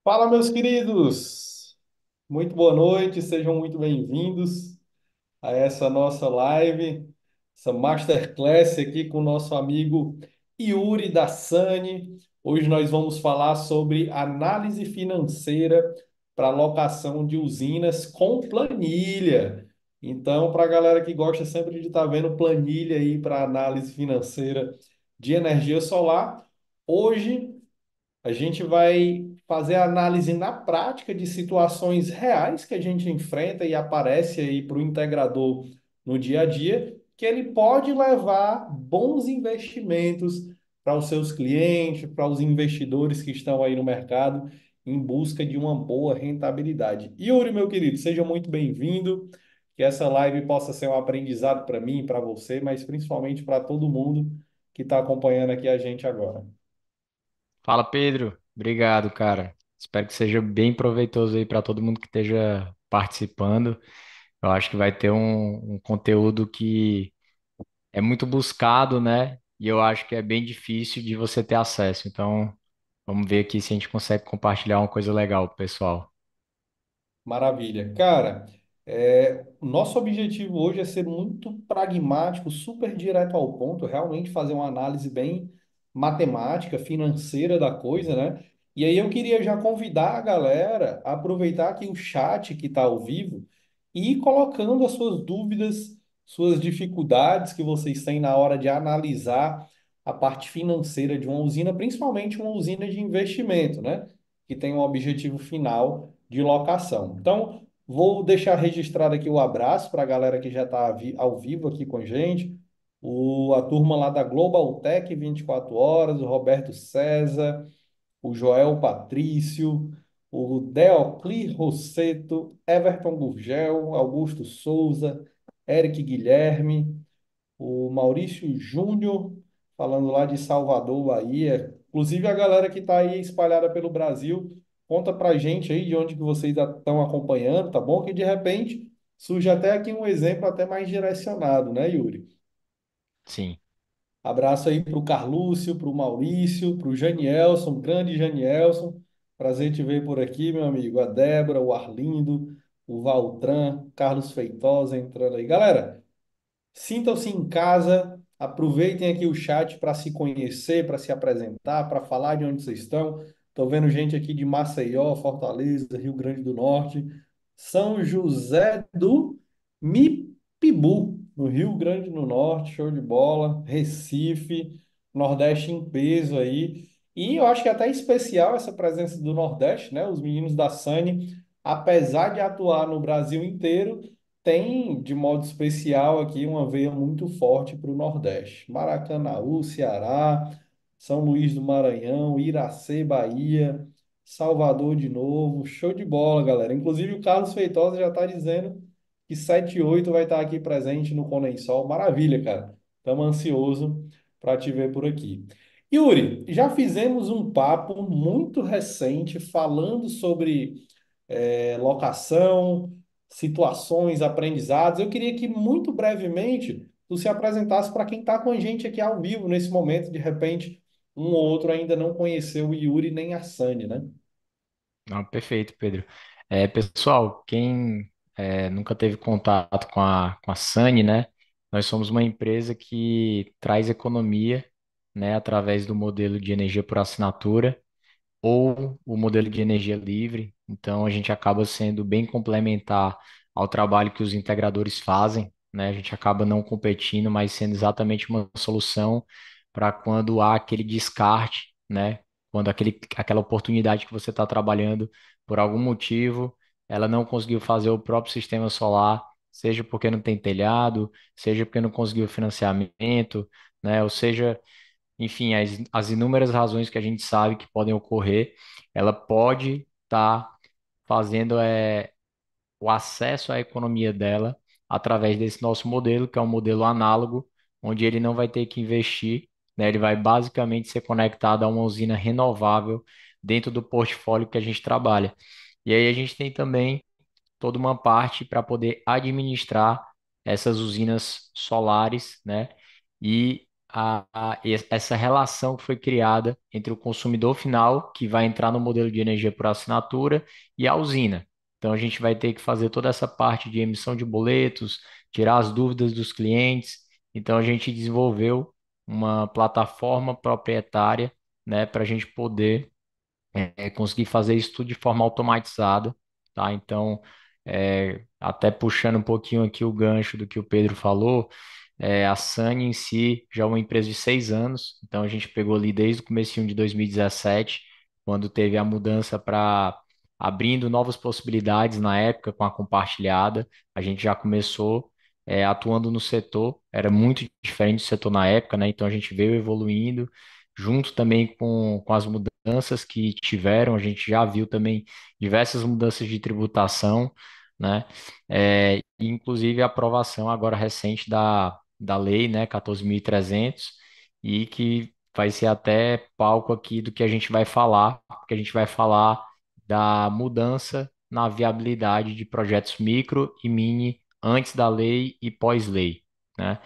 Fala, meus queridos! Muito boa noite, sejam muito bem-vindos a essa nossa live, essa masterclass aqui com o nosso amigo Yuri da Sani. Hoje nós vamos falar sobre análise financeira para locação de usinas com planilha. Então, para a galera que gosta sempre de estar vendo planilha aí para análise financeira de energia solar, hoje a gente vai fazer a análise na prática de situações reais que a gente enfrenta e aparece aí para o integrador no dia a dia, que ele pode levar bons investimentos para os seus clientes, para os investidores que estão aí no mercado em busca de uma boa rentabilidade. Yuri, meu querido, seja muito bem-vindo. Que essa live possa ser um aprendizado para mim, para você, mas principalmente para todo mundo que está acompanhando aqui a gente agora. Fala, Pedro. Obrigado, cara. Espero que seja bem proveitoso aí para todo mundo que esteja participando. Eu acho que vai ter um conteúdo que é muito buscado, né? E eu acho que é bem difícil de você ter acesso. Então, vamos ver aqui se a gente consegue compartilhar uma coisa legal pro pessoal. Maravilha. Cara, o nosso objetivo hoje é ser muito pragmático, super direto ao ponto, realmente fazer uma análise bem matemática, financeira da coisa, né? E aí eu queria já convidar a galera a aproveitar aqui o chat que está ao vivo e ir colocando as suas dúvidas, suas dificuldades que vocês têm na hora de analisar a parte financeira de uma usina, principalmente uma usina de investimento, né? Que tem um objetivo final de locação. Então, vou deixar registrado aqui o abraço para a galera que já está ao vivo aqui com a gente, a turma lá da Global Tech 24 horas, o Roberto César, o Joel Patrício, o Deocli Rosseto, Everton Gurgel, Augusto Souza, Eric Guilherme, o Maurício Júnior, falando lá de Salvador, Bahia. Inclusive a galera que está aí espalhada pelo Brasil, conta pra gente aí de onde que vocês estão acompanhando, tá bom? Que de repente surge até aqui um exemplo até mais direcionado, né, Yuri? Sim, Abraço aí para o Carlúcio, para o Maurício, para o Janielson, grande Janielson. Prazer te ver por aqui, meu amigo. A Débora, o Arlindo, o Valtran, Carlos Feitosa entrando aí. Galera, sintam-se em casa, aproveitem aqui o chat para se conhecer, para se apresentar, para falar de onde vocês estão. Estou vendo gente aqui de Maceió, Fortaleza, Rio Grande do Norte, São José do Mipibu, no Rio Grande do Norte, show de bola, Recife, Nordeste em peso aí. E eu acho que é até especial essa presença do Nordeste, né? Os meninos da SANI, apesar de atuar no Brasil inteiro, tem, de modo especial, aqui uma veia muito forte para o Nordeste. Maracanaú, Ceará, São Luís do Maranhão, Iracê, Bahia, Salvador de novo. Show de bola, galera. Inclusive, o Carlos Feitosa já está dizendo que 7 e 8 vai estar aqui presente no Condensol. Maravilha, cara. Estamos ansiosos para te ver por aqui. Yuri, já fizemos um papo muito recente falando sobre locação, situações, aprendizados. Eu queria que, muito brevemente, tu se apresentasse para quem está com a gente aqui ao vivo nesse momento. De repente, um ou outro ainda não conheceu o Yuri nem a Sani, né? não, perfeito, Pedro. Pessoal, quem nunca teve contato com a Sani, né? Nós somos uma empresa que traz economia, né, através do modelo de energia por assinatura ou o modelo de energia livre. Então, a gente acaba sendo bem complementar ao trabalho que os integradores fazem, né? A gente acaba não competindo, mas sendo exatamente uma solução para quando há aquele descarte, né? Quando aquela oportunidade que você está trabalhando por algum motivo, ela não conseguiu fazer o próprio sistema solar, seja porque não tem telhado, seja porque não conseguiu financiamento, né? Ou seja, enfim, as inúmeras razões que a gente sabe que podem ocorrer, ela pode estar fazendo o acesso à economia dela através desse nosso modelo, que é um modelo análogo, onde ele não vai ter que investir, né? Ele vai basicamente ser conectado a uma usina renovável dentro do portfólio que a gente trabalha. E aí a gente tem também toda uma parte para poder administrar essas usinas solares, né? essa relação que foi criada entre o consumidor final, que vai entrar no modelo de energia por assinatura, e a usina. Então, a gente vai ter que fazer toda essa parte de emissão de boletos, tirar as dúvidas dos clientes. Então, a gente desenvolveu uma plataforma proprietária, né, para a gente poder conseguir fazer isso tudo de forma automatizada, tá? Então, até puxando um pouquinho aqui o gancho do que o Pedro falou, a Sunny em si já é uma empresa de 6 anos, então a gente pegou ali desde o comecinho de 2017, quando teve a mudança para abrindo novas possibilidades na época com a compartilhada, a gente já começou atuando no setor, era muito diferente do setor na época, né? Então a gente veio evoluindo, junto também com as mudanças que tiveram, a gente já viu também diversas mudanças de tributação, né? Inclusive a aprovação agora recente da lei, né, 14.300, e que vai ser até palco aqui do que a gente vai falar, porque a gente vai falar da mudança na viabilidade de projetos micro e mini antes da lei e pós-lei, né?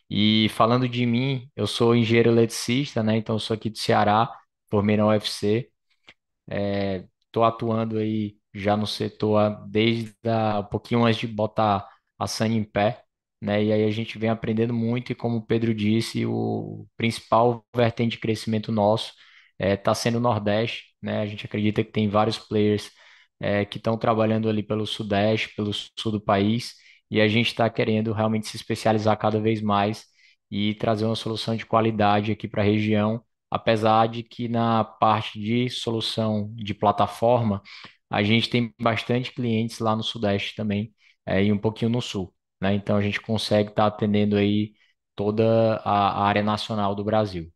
E falando de mim, eu sou engenheiro eletricista, né? Então eu sou aqui do Ceará, formei na UFC. Estou atuando aí já no setor desde um pouquinho antes de botar a Sunny em pé, né? E aí a gente vem aprendendo muito e como o Pedro disse, o principal vertente de crescimento nosso está sendo o Nordeste, né? A gente acredita que tem vários players que estão trabalhando ali pelo Sudeste, pelo Sul do país, e a gente está querendo realmente se especializar cada vez mais e trazer uma solução de qualidade aqui para a região, apesar de que na parte de solução de plataforma, a gente tem bastante clientes lá no Sudeste também, e um pouquinho no Sul, né? Então a gente consegue estar atendendo aí toda a área nacional do Brasil.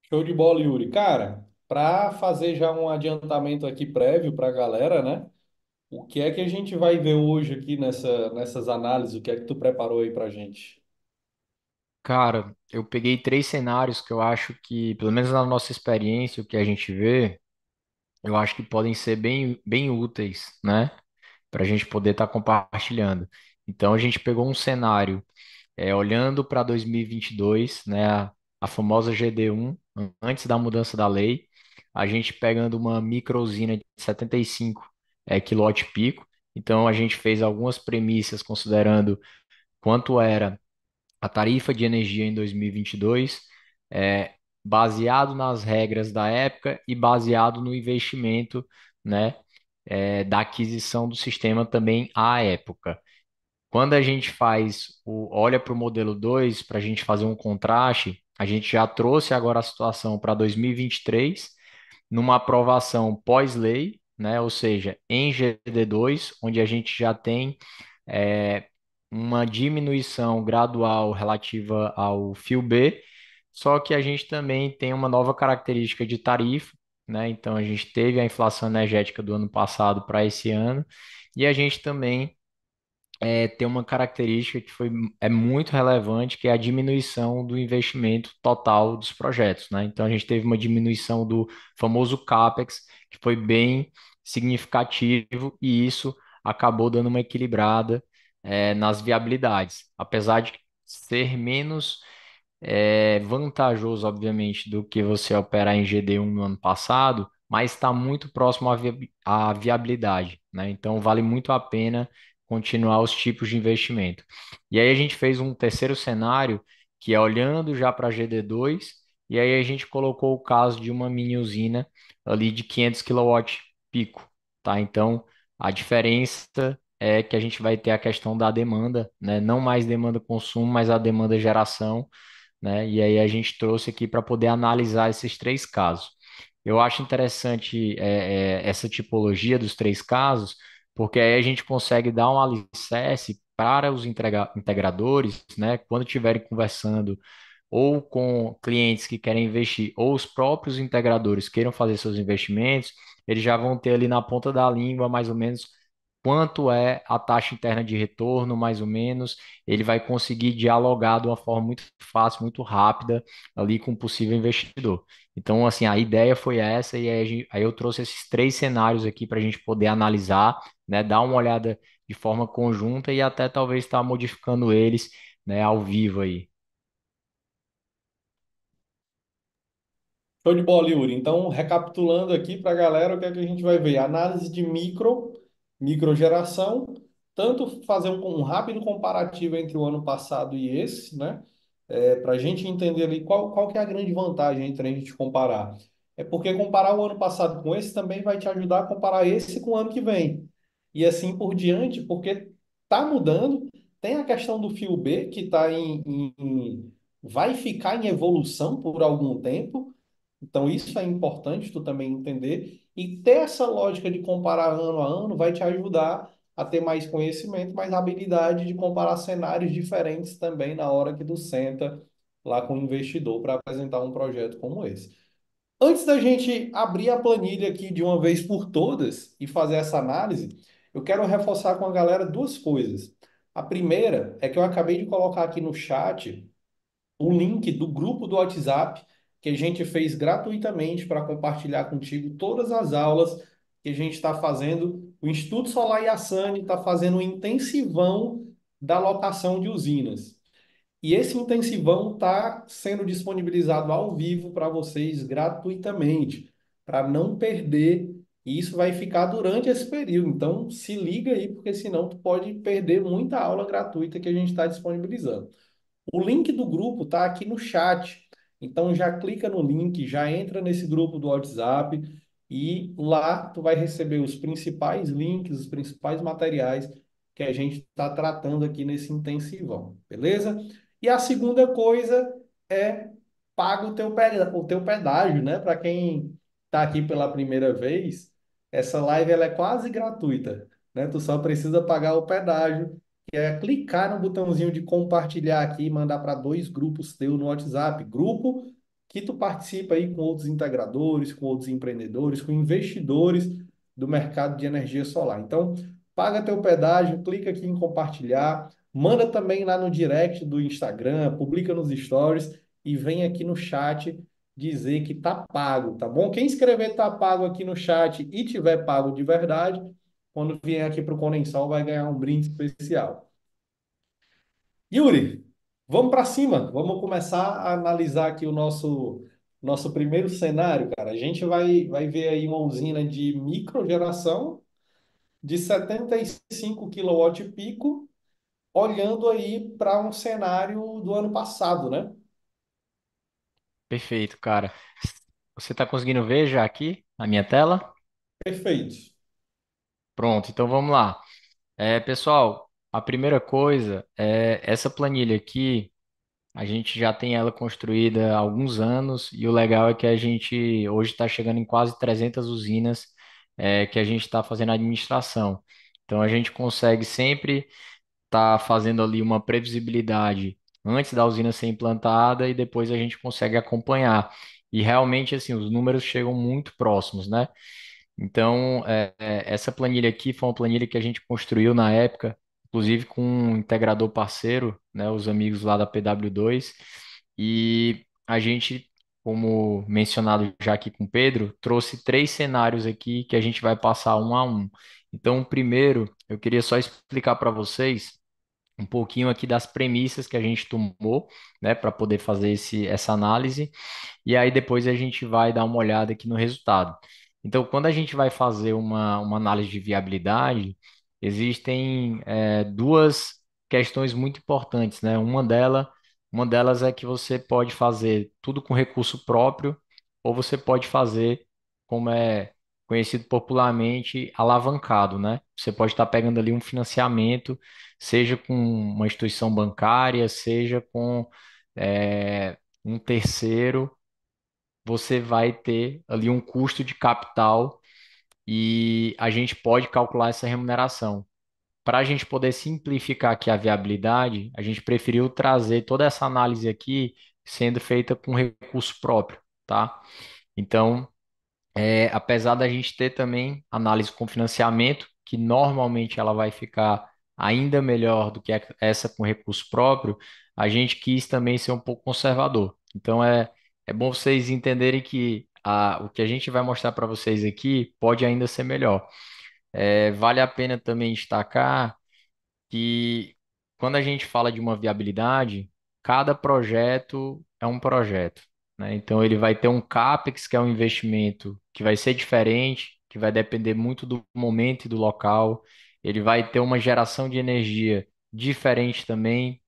Show de bola, Yuri. Cara, para fazer já um adiantamento aqui prévio para a galera, né? O que é que a gente vai ver hoje aqui nessas análises? O que é que tu preparou aí para gente? Cara, eu peguei 3 cenários que eu acho que, pelo menos na nossa experiência, o que a gente vê, eu acho que podem ser bem úteis, né? Para a gente poder estar compartilhando. Então, a gente pegou um cenário olhando para 2022, né, a famosa GD1, antes da mudança da lei, a gente pegando uma microusina de 75 quilowatt-pico. Então, a gente fez algumas premissas considerando quanto era a tarifa de energia em 2022, baseado nas regras da época e baseado no investimento, né, da aquisição do sistema também à época. Quando a gente olha para o modelo 2 para a gente fazer um contraste, a gente já trouxe agora a situação para 2023, numa aprovação pós-lei, né? Ou seja, em GD2, onde a gente já tem é, uma diminuição gradual relativa ao fio B, só que a gente também tem uma nova característica de tarifa, né? Então a gente teve a inflação energética do ano passado para esse ano, e a gente também tem uma característica que é muito relevante, que é a diminuição do investimento total dos projetos, né? Então a gente teve uma diminuição do famoso CAPEX, que foi bem significativo, e isso acabou dando uma equilibrada nas viabilidades. Apesar de ser menos vantajoso, obviamente, do que você operar em GD1 no ano passado, mas está muito próximo à viabilidade, né? Então vale muito a pena continuar os tipos de investimento. E aí a gente fez um terceiro cenário, que é olhando já para GD2, e aí a gente colocou o caso de uma mini usina ali de 500 kW pico, tá? Então a diferença é que a gente vai ter a questão da demanda, né? Não mais demanda consumo, mas a demanda geração, né? E aí a gente trouxe aqui para poder analisar esses 3 casos. Eu acho interessante essa tipologia dos 3 casos, porque aí a gente consegue dar um alicerce para os integradores, né? Quando estiverem conversando ou com clientes que querem investir, ou os próprios integradores queiram fazer seus investimentos, eles já vão ter ali na ponta da língua mais ou menos quanto é a taxa interna de retorno, mais ou menos. Ele vai conseguir dialogar de uma forma muito fácil, muito rápida ali com o possível investidor. Então, assim, a ideia foi essa, e aí, aí eu trouxe esses 3 cenários aqui para a gente poder analisar, né, dar uma olhada de forma conjunta e até talvez estar modificando eles né, ao vivo aí. Show de bola, Yuri. Então, recapitulando aqui para a galera, o que é que a gente vai ver? Análise de microgeração, tanto fazer um rápido comparativo entre o ano passado e esse, né? Para a gente entender ali qual que é a grande vantagem entre a gente comparar. É porque comparar o ano passado com esse também vai te ajudar a comparar esse com o ano que vem. E assim por diante, porque tá mudando. Tem a questão do fio B, que está vai ficar em evolução por algum tempo. Então, isso é importante tu também entender. E ter essa lógica de comparar ano a ano vai te ajudar a ter mais conhecimento, mais habilidade de comparar cenários diferentes também na hora que tu senta lá com o investidor para apresentar um projeto como esse. Antes da gente abrir a planilha aqui de uma vez por todas e fazer essa análise, eu quero reforçar com a galera duas coisas. A primeira é que eu acabei de colocar aqui no chat o link do grupo do WhatsApp que a gente fez gratuitamente para compartilhar contigo todas as aulas que a gente está fazendo. O Instituto Solar e a Sani está fazendo um intensivão da locação de usinas. E esse intensivão está sendo disponibilizado ao vivo para vocês gratuitamente, para não perder. E isso vai ficar durante esse período. Então, se liga aí, porque senão tu pode perder muita aula gratuita que a gente está disponibilizando. O link do grupo está aqui no chat. Então já clica no link, já entra nesse grupo do WhatsApp e lá tu vai receber os principais links, os principais materiais que a gente está tratando aqui nesse intensivão, beleza? E a segunda coisa é paga o teu pedágio, né? Para quem está aqui pela primeira vez, essa live ela é quase gratuita, né? Tu só precisa pagar o pedágio que é clicar no botãozinho de compartilhar aqui e mandar para dois grupos teu no WhatsApp. Grupo que tu participa aí com outros integradores, com outros empreendedores, com investidores do mercado de energia solar. Então, paga teu pedágio, clica aqui em compartilhar, manda também lá no direct do Instagram, publica nos stories e vem aqui no chat dizer que tá pago, tá bom? Quem escrever tá pago aqui no chat e tiver pago de verdade, quando vier aqui para o Condensol, vai ganhar um brinde especial. Yuri, vamos para cima. Vamos começar a analisar aqui o nosso primeiro cenário, cara. A gente vai ver aí uma usina de microgeração de 75 kW-pico, olhando aí para um cenário do ano passado, né? Perfeito, cara. Você está conseguindo ver já aqui na minha tela? Perfeito. Pronto, então vamos lá. Pessoal, a primeira coisa é essa planilha aqui. A gente já tem ela construída há alguns anos e o legal é que a gente hoje está chegando em quase 300 usinas que a gente está fazendo a administração. Então a gente consegue sempre estar fazendo ali uma previsibilidade antes da usina ser implantada e depois a gente consegue acompanhar. E realmente assim os números chegam muito próximos, né? Então, essa planilha aqui foi uma planilha que a gente construiu na época, inclusive com um integrador parceiro, né, os amigos lá da PW2, e a gente, como mencionado já aqui com o Pedro, trouxe três cenários aqui que a gente vai passar um a um. Então, o primeiro, eu queria só explicar para vocês um pouquinho aqui das premissas que a gente tomou, né, para poder fazer essa análise. E aí depois a gente vai dar uma olhada aqui no resultado. Então, quando a gente vai fazer uma análise de viabilidade, existem duas questões muito importantes, né? Uma delas é que você pode fazer tudo com recurso próprio, ou você pode fazer, como é conhecido popularmente, alavancado, né? Você pode estar pegando ali um financiamento, seja com uma instituição bancária, seja com um terceiro, você vai ter ali um custo de capital e a gente pode calcular essa remuneração. Para a gente poder simplificar aqui a viabilidade, a gente preferiu trazer toda essa análise aqui sendo feita com recurso próprio, tá? Então, apesar da gente ter também análise com financiamento, que normalmente ela vai ficar ainda melhor do que essa com recurso próprio, a gente quis também ser um pouco conservador. Então é bom vocês entenderem que o que a gente vai mostrar para vocês aqui pode ainda ser melhor. Vale a pena também destacar quando a gente fala de uma viabilidade, cada projeto é um projeto, né? Então ele vai ter um CAPEX, que é um investimento que vai ser diferente, que vai depender muito do momento e do local. Ele vai ter uma geração de energia diferente também,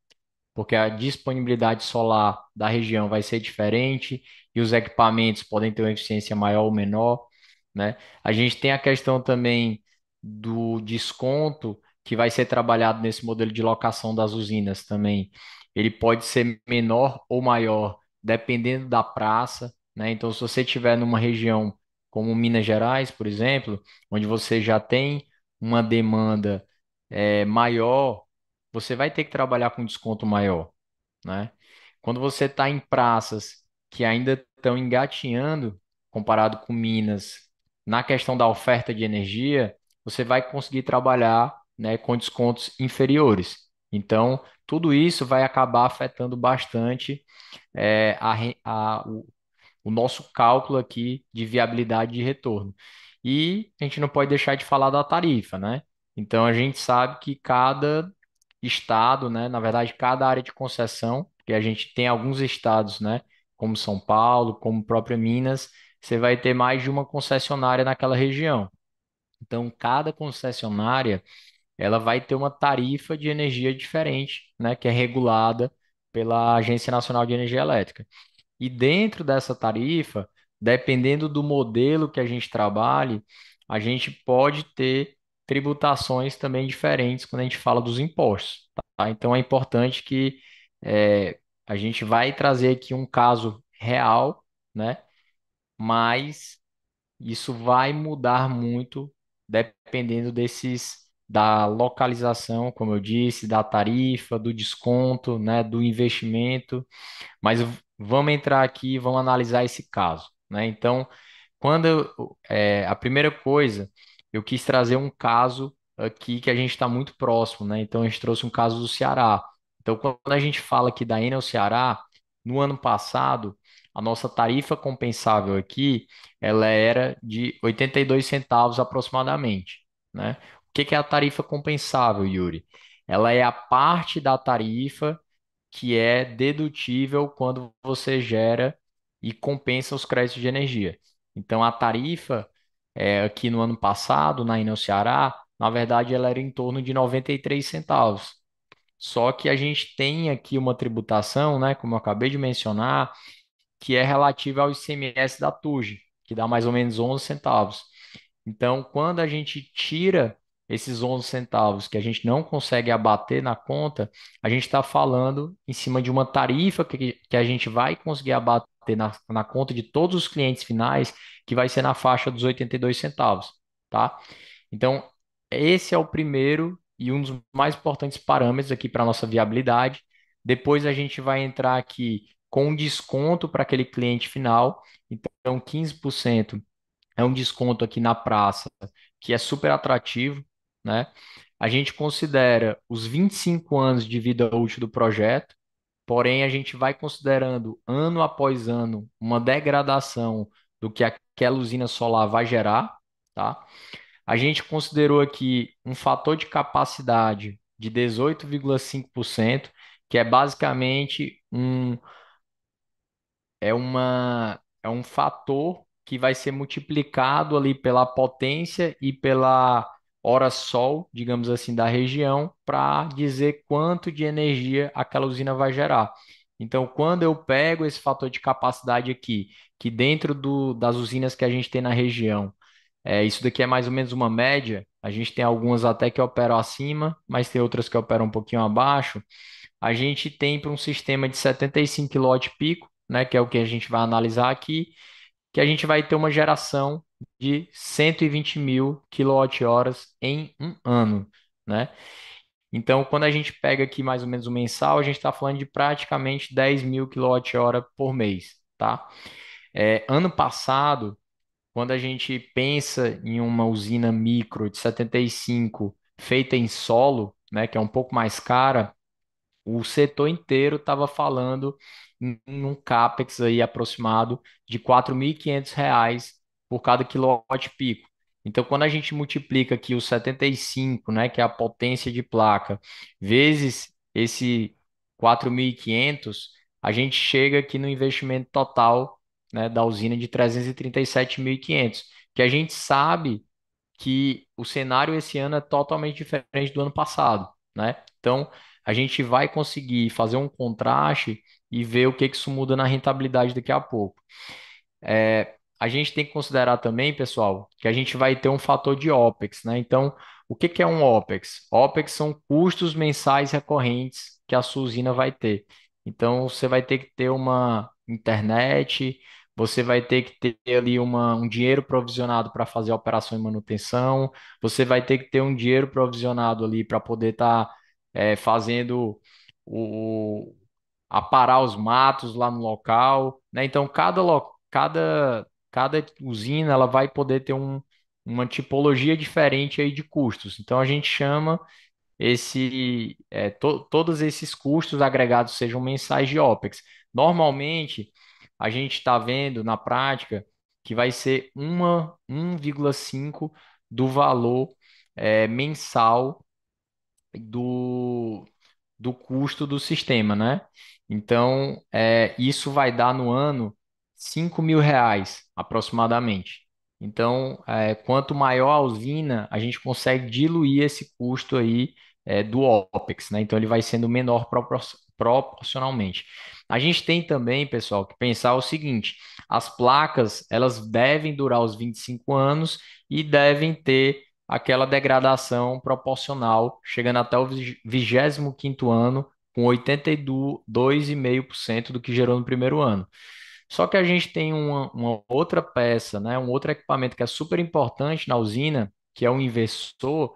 porque a disponibilidade solar da região vai ser diferente e os equipamentos podem ter uma eficiência maior ou menor, né? A gente tem a questão também do desconto que vai ser trabalhado nesse modelo de locação das usinas também. Ele pode ser menor ou maior, dependendo da praça, né? Então, se você estiver numa região como Minas Gerais, por exemplo, onde você já tem uma demanda maior, você vai ter que trabalhar com desconto maior, né? Quando você está em praças que ainda estão engatinhando, comparado com Minas, na questão da oferta de energia, você vai conseguir trabalhar, né, com descontos inferiores. Então, tudo isso vai acabar afetando bastante o nosso cálculo aqui de viabilidade de retorno. E a gente não pode deixar de falar da tarifa, né? Então a gente sabe que cada estado, né, na verdade, cada área de concessão, que a gente tem alguns estados, né, como São Paulo, como própria Minas, você vai ter mais de uma concessionária naquela região. Então, cada concessionária, ela vai ter uma tarifa de energia diferente, né, que é regulada pela Agência Nacional de Energia Elétrica. E dentro dessa tarifa, dependendo do modelo que a gente trabalhe, a gente pode ter tributações também diferentes quando a gente fala dos impostos, tá? Então é importante que a gente vai trazer aqui um caso real, né? Mas isso vai mudar muito dependendo da localização, como eu disse, da tarifa, do desconto, né? Do investimento. Mas vamos entrar aqui e vamos analisar esse caso, né? Então, a primeira coisa, eu quis trazer um caso aqui que a gente está muito próximo, né? Então, a gente trouxe um caso do Ceará. Então, quando a gente fala aqui da Enel Ceará, no ano passado, a nossa tarifa compensável aqui, ela era de 82 centavos aproximadamente, né? O que que é a tarifa compensável, Yuri? Ela é a parte da tarifa que é dedutível quando você gera e compensa os créditos de energia. Então, a tarifa aqui no ano passado, na Enel Ceará, na verdade, ela era em torno de 93 centavos. Só que a gente tem aqui uma tributação, né, como eu acabei de mencionar, que é relativa ao ICMS da TUJ, que dá mais ou menos 11 centavos. Então, quando a gente tira esses 11 centavos que a gente não consegue abater na conta, a gente está falando em cima de uma tarifa que a gente vai conseguir abater na conta de todos os clientes finais, que vai ser na faixa dos 82 centavos, tá? Então, esse é o primeiro e um dos mais importantes parâmetros aqui para a nossa viabilidade. Depois a gente vai entrar aqui com um desconto para aquele cliente final. Então, 15% é um desconto aqui na praça que é super atrativo, né? A gente considera os 25 anos de vida útil do projeto, porém a gente vai considerando ano após ano uma degradação do que aquela usina solar vai gerar, tá? A gente considerou aqui um fator de capacidade de 18,5%, que é basicamente é um fator que vai ser multiplicado ali pela potência e pela hora sol, digamos assim, da região, para dizer quanto de energia aquela usina vai gerar. Então, quando eu pego esse fator de capacidade aqui, que dentro das usinas que a gente tem na região, isso daqui é mais ou menos uma média, a gente tem algumas até que operam acima, mas tem outras que operam um pouquinho abaixo. A gente tem para um sistema de 75 kW-pico, né, que é o que a gente vai analisar aqui, que a gente vai ter uma geração de 120 mil quilowatt-horas em um ano, né? Então, quando a gente pega aqui mais ou menos o mensal, a gente está falando de praticamente 10 mil quilowatt-hora por mês, tá? Ano passado, quando a gente pensa em uma usina micro de 75 feita em solo, né, que é um pouco mais cara, o setor inteiro estava falando em um CAPEX aí aproximado de R$ 4.500 por cada quilowatt-pico. Então, quando a gente multiplica aqui os 75, né, que é a potência de placa, vezes esse 4.500, a gente chega aqui no investimento total, né, da usina de 337.500, que a gente sabe que o cenário esse ano é totalmente diferente do ano passado, né? Então, a gente vai conseguir fazer um contraste e ver o que que isso muda na rentabilidade daqui a pouco. A gente tem que considerar também, pessoal, que a gente vai ter um fator de OPEX, né? Então, o que que é um OPEX? OPEX são custos mensais recorrentes que a sua usina vai ter. Então, você vai ter que ter uma internet, você vai ter que ter ali um dinheiro provisionado para fazer a operação e manutenção, você vai ter que ter um dinheiro provisionado ali para poder estar fazendo o, aparar os matos lá no local, né? Então, cada usina ela vai poder ter uma tipologia diferente aí de custos. Então, a gente chama todos esses custos agregados sejam mensais de OPEX. Normalmente, a gente está vendo na prática que vai ser 1,5 do valor mensal do, do custo do sistema, né? Então, isso vai dar no ano R$ 5.000 aproximadamente. Então, quanto maior a usina, a gente consegue diluir esse custo aí do OPEX, né? Então, ele vai sendo menor proporcionalmente. A gente tem também, pessoal, que pensar o seguinte: as placas, elas devem durar os 25 anos e devem ter aquela degradação proporcional, chegando até o 25º ano, com 82,5% do que gerou no primeiro ano. Só que a gente tem uma outra peça, né, um outro equipamento que é super importante na usina, que é o inversor,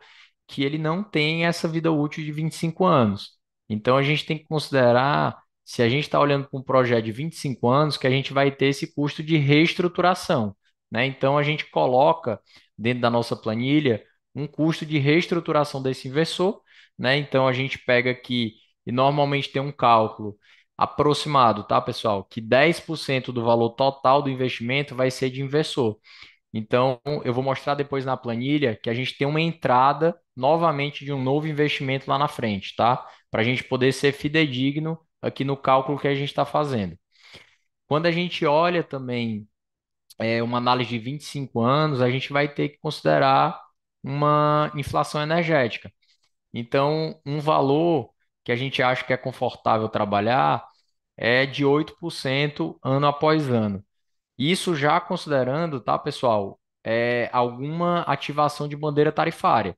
que ele não tem essa vida útil de 25 anos. Então a gente tem que considerar, se a gente está olhando para um projeto de 25 anos, que a gente vai ter esse custo de reestruturação, né? Então a gente coloca dentro da nossa planilha um custo de reestruturação desse inversor, né? Então a gente pega aqui e normalmente tem um cálculo aproximado, tá, pessoal? Que 10% do valor total do investimento vai ser de inversor. Então, eu vou mostrar depois na planilha que a gente tem uma entrada novamente de um novo investimento lá na frente, tá? Para a gente poder ser fidedigno aqui no cálculo que a gente está fazendo. Quando a gente olha também uma análise de 25 anos, a gente vai ter que considerar uma inflação energética. Então, um valor que a gente acha que é confortável trabalhar é de 8% ano após ano. Isso já considerando, tá, pessoal, alguma ativação de bandeira tarifária.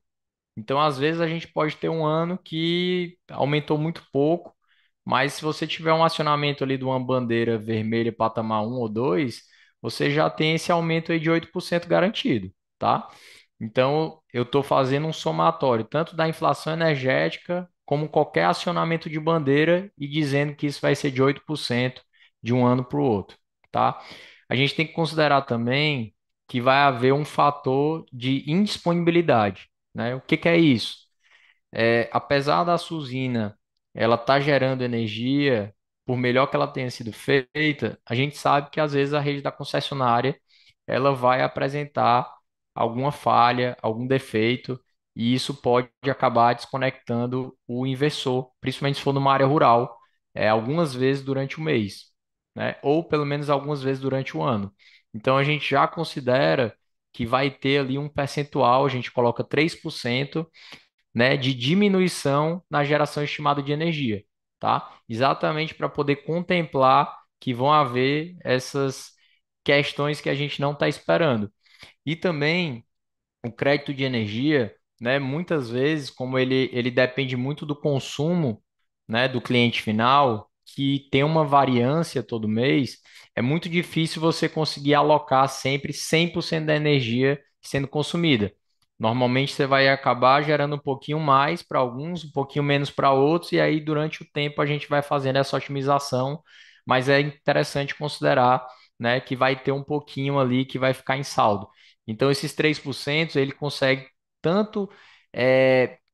Então, às vezes, a gente pode ter um ano que aumentou muito pouco, mas se você tiver um acionamento ali de uma bandeira vermelha patamar um ou 2, você já tem esse aumento aí de 8% garantido, tá? Então, eu estou fazendo um somatório tanto da inflação energética como qualquer acionamento de bandeira e dizendo que isso vai ser de 8% de um ano para o outro, tá? A gente tem que considerar também que vai haver um fator de indisponibilidade, né? O que que é isso? Apesar da sua usina ela tá gerando energia, por melhor que ela tenha sido feita, a gente sabe que às vezes a rede da concessionária ela vai apresentar alguma falha, algum defeito, e isso pode acabar desconectando o inversor, principalmente se for numa área rural, algumas vezes durante o mês, né? Ou pelo menos algumas vezes durante o ano. Então a gente já considera que vai ter ali um percentual, a gente coloca 3%, né, de diminuição na geração estimada de energia, tá? Exatamente para poder contemplar que vão haver essas questões que a gente não está esperando. E também o crédito de energia, né, muitas vezes, como ele depende muito do consumo, né, do cliente final, que tem uma variância todo mês, é muito difícil você conseguir alocar sempre 100% da energia sendo consumida. Normalmente você vai acabar gerando um pouquinho mais para alguns, um pouquinho menos para outros, e aí durante o tempo a gente vai fazendo essa otimização, mas é interessante considerar, né, que vai ter um pouquinho ali que vai ficar em saldo. Então, esses 3% ele consegue tanto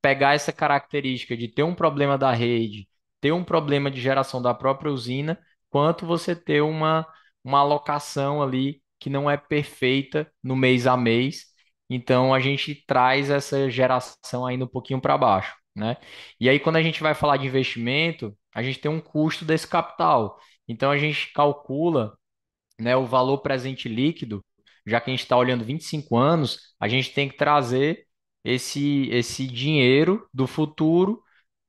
pegar essa característica de ter um problema da rede, ter um problema de geração da própria usina, quanto você ter uma alocação ali que não é perfeita no mês a mês. Então, a gente traz essa geração ainda um pouquinho para baixo. né? E aí, quando a gente vai falar de investimento, a gente tem um custo desse capital. Então, a gente calcula, né, o valor presente líquido, já que a gente está olhando 25 anos, a gente tem que trazer esse dinheiro do futuro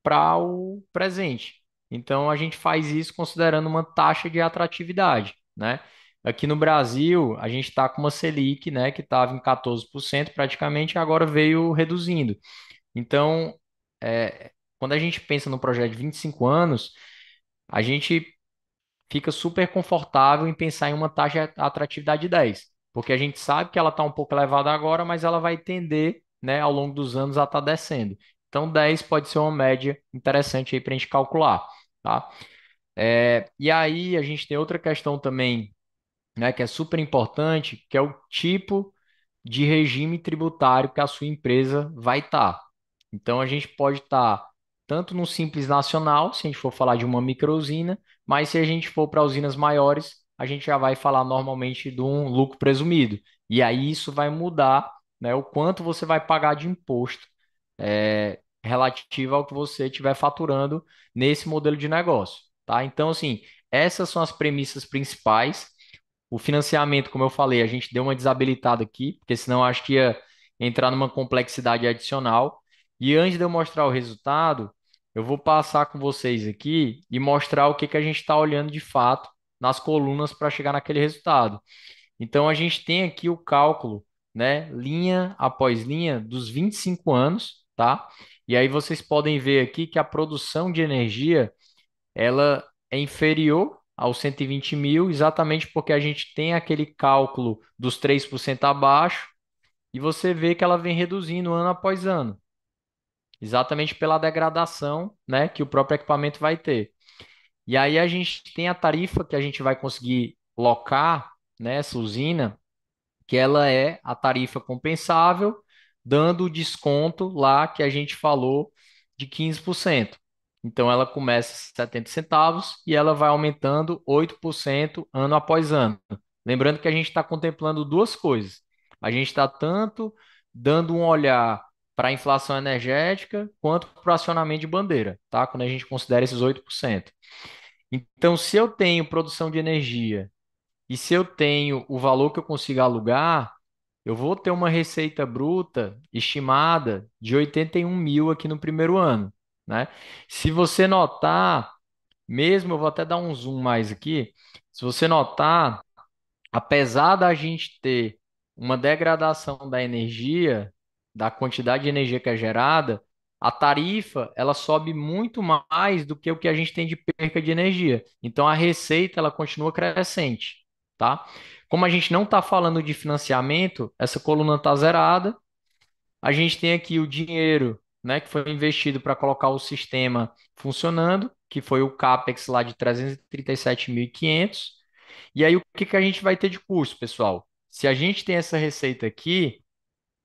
para o presente. Então, a gente faz isso considerando uma taxa de atratividade, né? Aqui no Brasil, a gente está com uma Selic, né, que estava em 14% praticamente, e agora veio reduzindo. Então, quando a gente pensa no projeto de 25 anos, a gente fica super confortável em pensar em uma taxa de atratividade de 10, porque a gente sabe que ela está um pouco elevada agora, mas ela vai tender, né, ao longo dos anos a estar descendo. Então, 10 pode ser uma média interessante aí para a gente calcular, tá? E aí a gente tem outra questão também, né, que é super importante, que é o tipo de regime tributário que a sua empresa vai estar. Então, a gente pode estar tanto no Simples Nacional, se a gente for falar de uma microusina, mas se a gente for para usinas maiores, a gente já vai falar normalmente de um lucro presumido. E aí isso vai mudar, né, o quanto você vai pagar de imposto relativo ao que você estiver faturando nesse modelo de negócio, tá? Então, assim, essas são as premissas principais. O financiamento, como eu falei, a gente deu uma desabilitada aqui, porque senão acho que ia entrar numa complexidade adicional. E antes de eu mostrar o resultado, eu vou passar com vocês aqui e mostrar o que que a gente está olhando de fato nas colunas para chegar naquele resultado. Então, a gente tem aqui o cálculo, né, linha após linha, dos 25 anos, tá? E aí vocês podem ver aqui que a produção de energia ela é inferior aos 120 mil, exatamente porque a gente tem aquele cálculo dos 3% abaixo, e você vê que ela vem reduzindo ano após ano, exatamente pela degradação, né, que o próprio equipamento vai ter. E aí a gente tem a tarifa que a gente vai conseguir locar nessa usina, que ela é a tarifa compensável, dando o desconto lá que a gente falou de 15%. Então ela começa em 70 centavos e ela vai aumentando 8% ano após ano. Lembrando que a gente está contemplando duas coisas. A gente está tanto dando um olhar para a inflação energética quanto para o acionamento de bandeira, tá? Quando a gente considera esses 8%. Então, se eu tenho produção de energia e se eu tenho o valor que eu consigo alugar, eu vou ter uma receita bruta estimada de 81 mil aqui no primeiro ano, né? Se você notar, mesmo, eu vou até dar um zoom mais aqui, se você notar, apesar da gente ter uma degradação da energia, da quantidade de energia que é gerada, a tarifa ela sobe muito mais do que o que a gente tem de perca de energia. Então a receita ela continua crescente, tá? Como a gente não está falando de financiamento, essa coluna está zerada. A gente tem aqui o dinheiro, né, que foi investido para colocar o sistema funcionando, que foi o CAPEX lá de 337.500. E aí, o que que a gente vai ter de custo, pessoal? Se a gente tem essa receita aqui,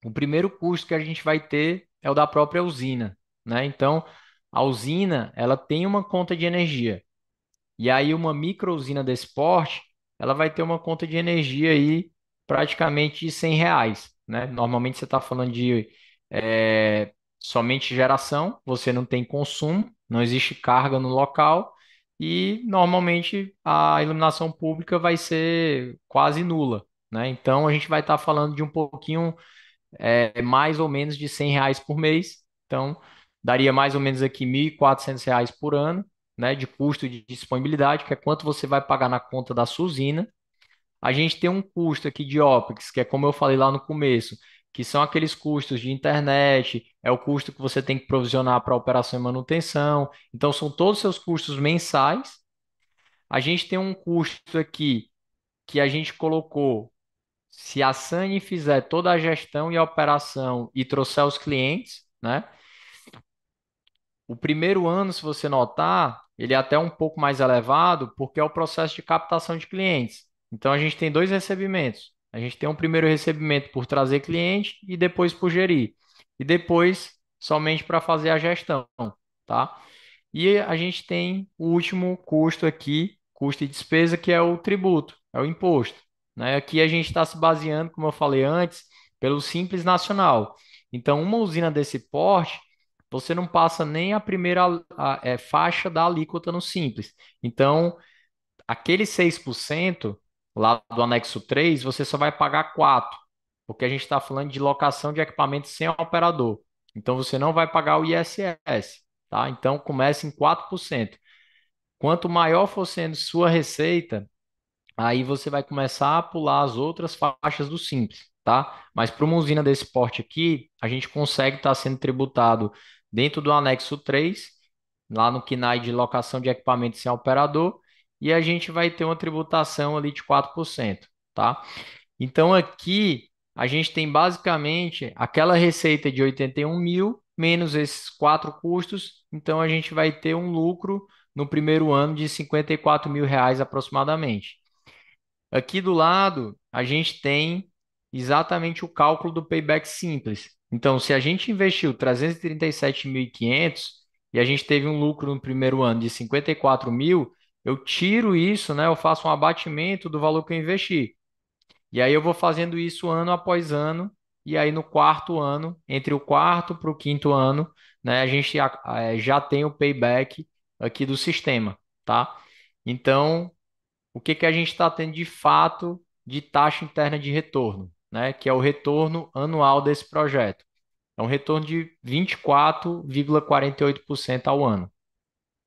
o primeiro custo que a gente vai ter é o da própria usina, né? Então, a usina, ela tem uma conta de energia. E aí, uma microusina desse porte, ela vai ter uma conta de energia aí praticamente de R$ 100, né? Normalmente você está falando de somente geração, você não tem consumo, não existe carga no local e normalmente a iluminação pública vai ser quase nula, né? Então a gente vai estar falando de um pouquinho mais ou menos de R$ 100 por mês. Então, daria mais ou menos aqui R$ 1.400 por ano, né, de custo de disponibilidade, que é quanto você vai pagar na conta da sua usina. A gente tem um custo aqui de OPEX, que é como eu falei lá no começo, que são aqueles custos de internet, é o custo que você tem que provisionar para operação e manutenção. Então, são todos os seus custos mensais. A gente tem um custo aqui que a gente colocou se a Sani fizer toda a gestão e a operação e trouxer os clientes, né? O primeiro ano, se você notar, ele é até um pouco mais elevado, porque é o processo de captação de clientes. Então, a gente tem dois recebimentos. A gente tem um primeiro recebimento por trazer cliente e depois por gerir. E depois, somente para fazer a gestão, tá? E a gente tem o último custo aqui, custo e despesa, que é o tributo, é o imposto, né? Aqui a gente está se baseando, como eu falei antes, pelo Simples Nacional. Então, uma usina desse porte, você não passa nem a primeira faixa da alíquota no Simples. Então, aquele 6% lá do anexo 3 você só vai pagar 4%, porque a gente está falando de locação de equipamentos sem operador. Então, você não vai pagar o ISS, tá? Então, comece em 4%. Quanto maior for sendo sua receita, aí você vai começar a pular as outras faixas do Simples, tá? Mas para uma usina desse porte aqui, a gente consegue estar sendo tributado dentro do anexo 3, lá no KNAI de locação de equipamentos sem operador, e a gente vai ter uma tributação ali de 4%, tá? Então aqui a gente tem basicamente aquela receita de 81 mil menos esses quatro custos, então a gente vai ter um lucro no primeiro ano de 54 mil reais aproximadamente. Aqui do lado, a gente tem exatamente o cálculo do payback simples. Então, se a gente investiu 337.500 e a gente teve um lucro no primeiro ano de 54 mil, eu tiro isso, né? Eu faço um abatimento do valor que eu investi. E aí eu vou fazendo isso ano após ano. E aí no quarto ano, entre o quarto para o quinto ano, né, a gente já tem o payback aqui do sistema, tá? Então, o que que a gente está tendo de fato de taxa interna de retorno, né? Que é o retorno anual desse projeto. É um retorno de 24,48% ao ano,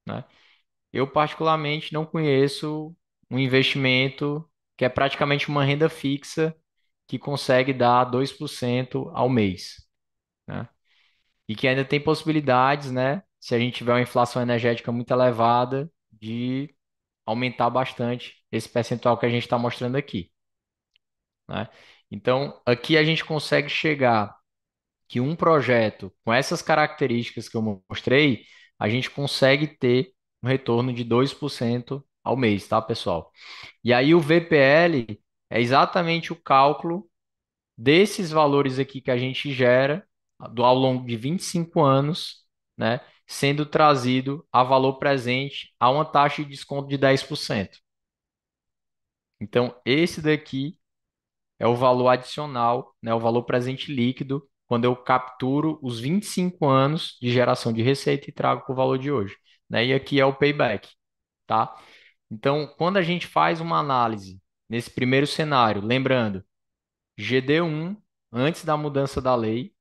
né? Eu particularmente não conheço um investimento que é praticamente uma renda fixa que consegue dar 2% ao mês, né? E que ainda tem possibilidades, né? Se a gente tiver uma inflação energética muito elevada, de aumentar bastante esse percentual que a gente está mostrando aqui, né? Então, aqui a gente consegue chegar que um projeto com essas características que eu mostrei, a gente consegue ter um retorno de 2% ao mês, tá, pessoal? E aí o VPL é exatamente o cálculo desses valores aqui que a gente gera ao longo de 25 anos, né, sendo trazido a valor presente a uma taxa de desconto de 10%. Então, esse daqui é o valor adicional, né, o valor presente líquido, quando eu capturo os 25 anos de geração de receita e trago para o valor de hoje, né? E aqui é o payback, tá? Então, quando a gente faz uma análise nesse primeiro cenário, lembrando, GD1, antes da mudança da lei,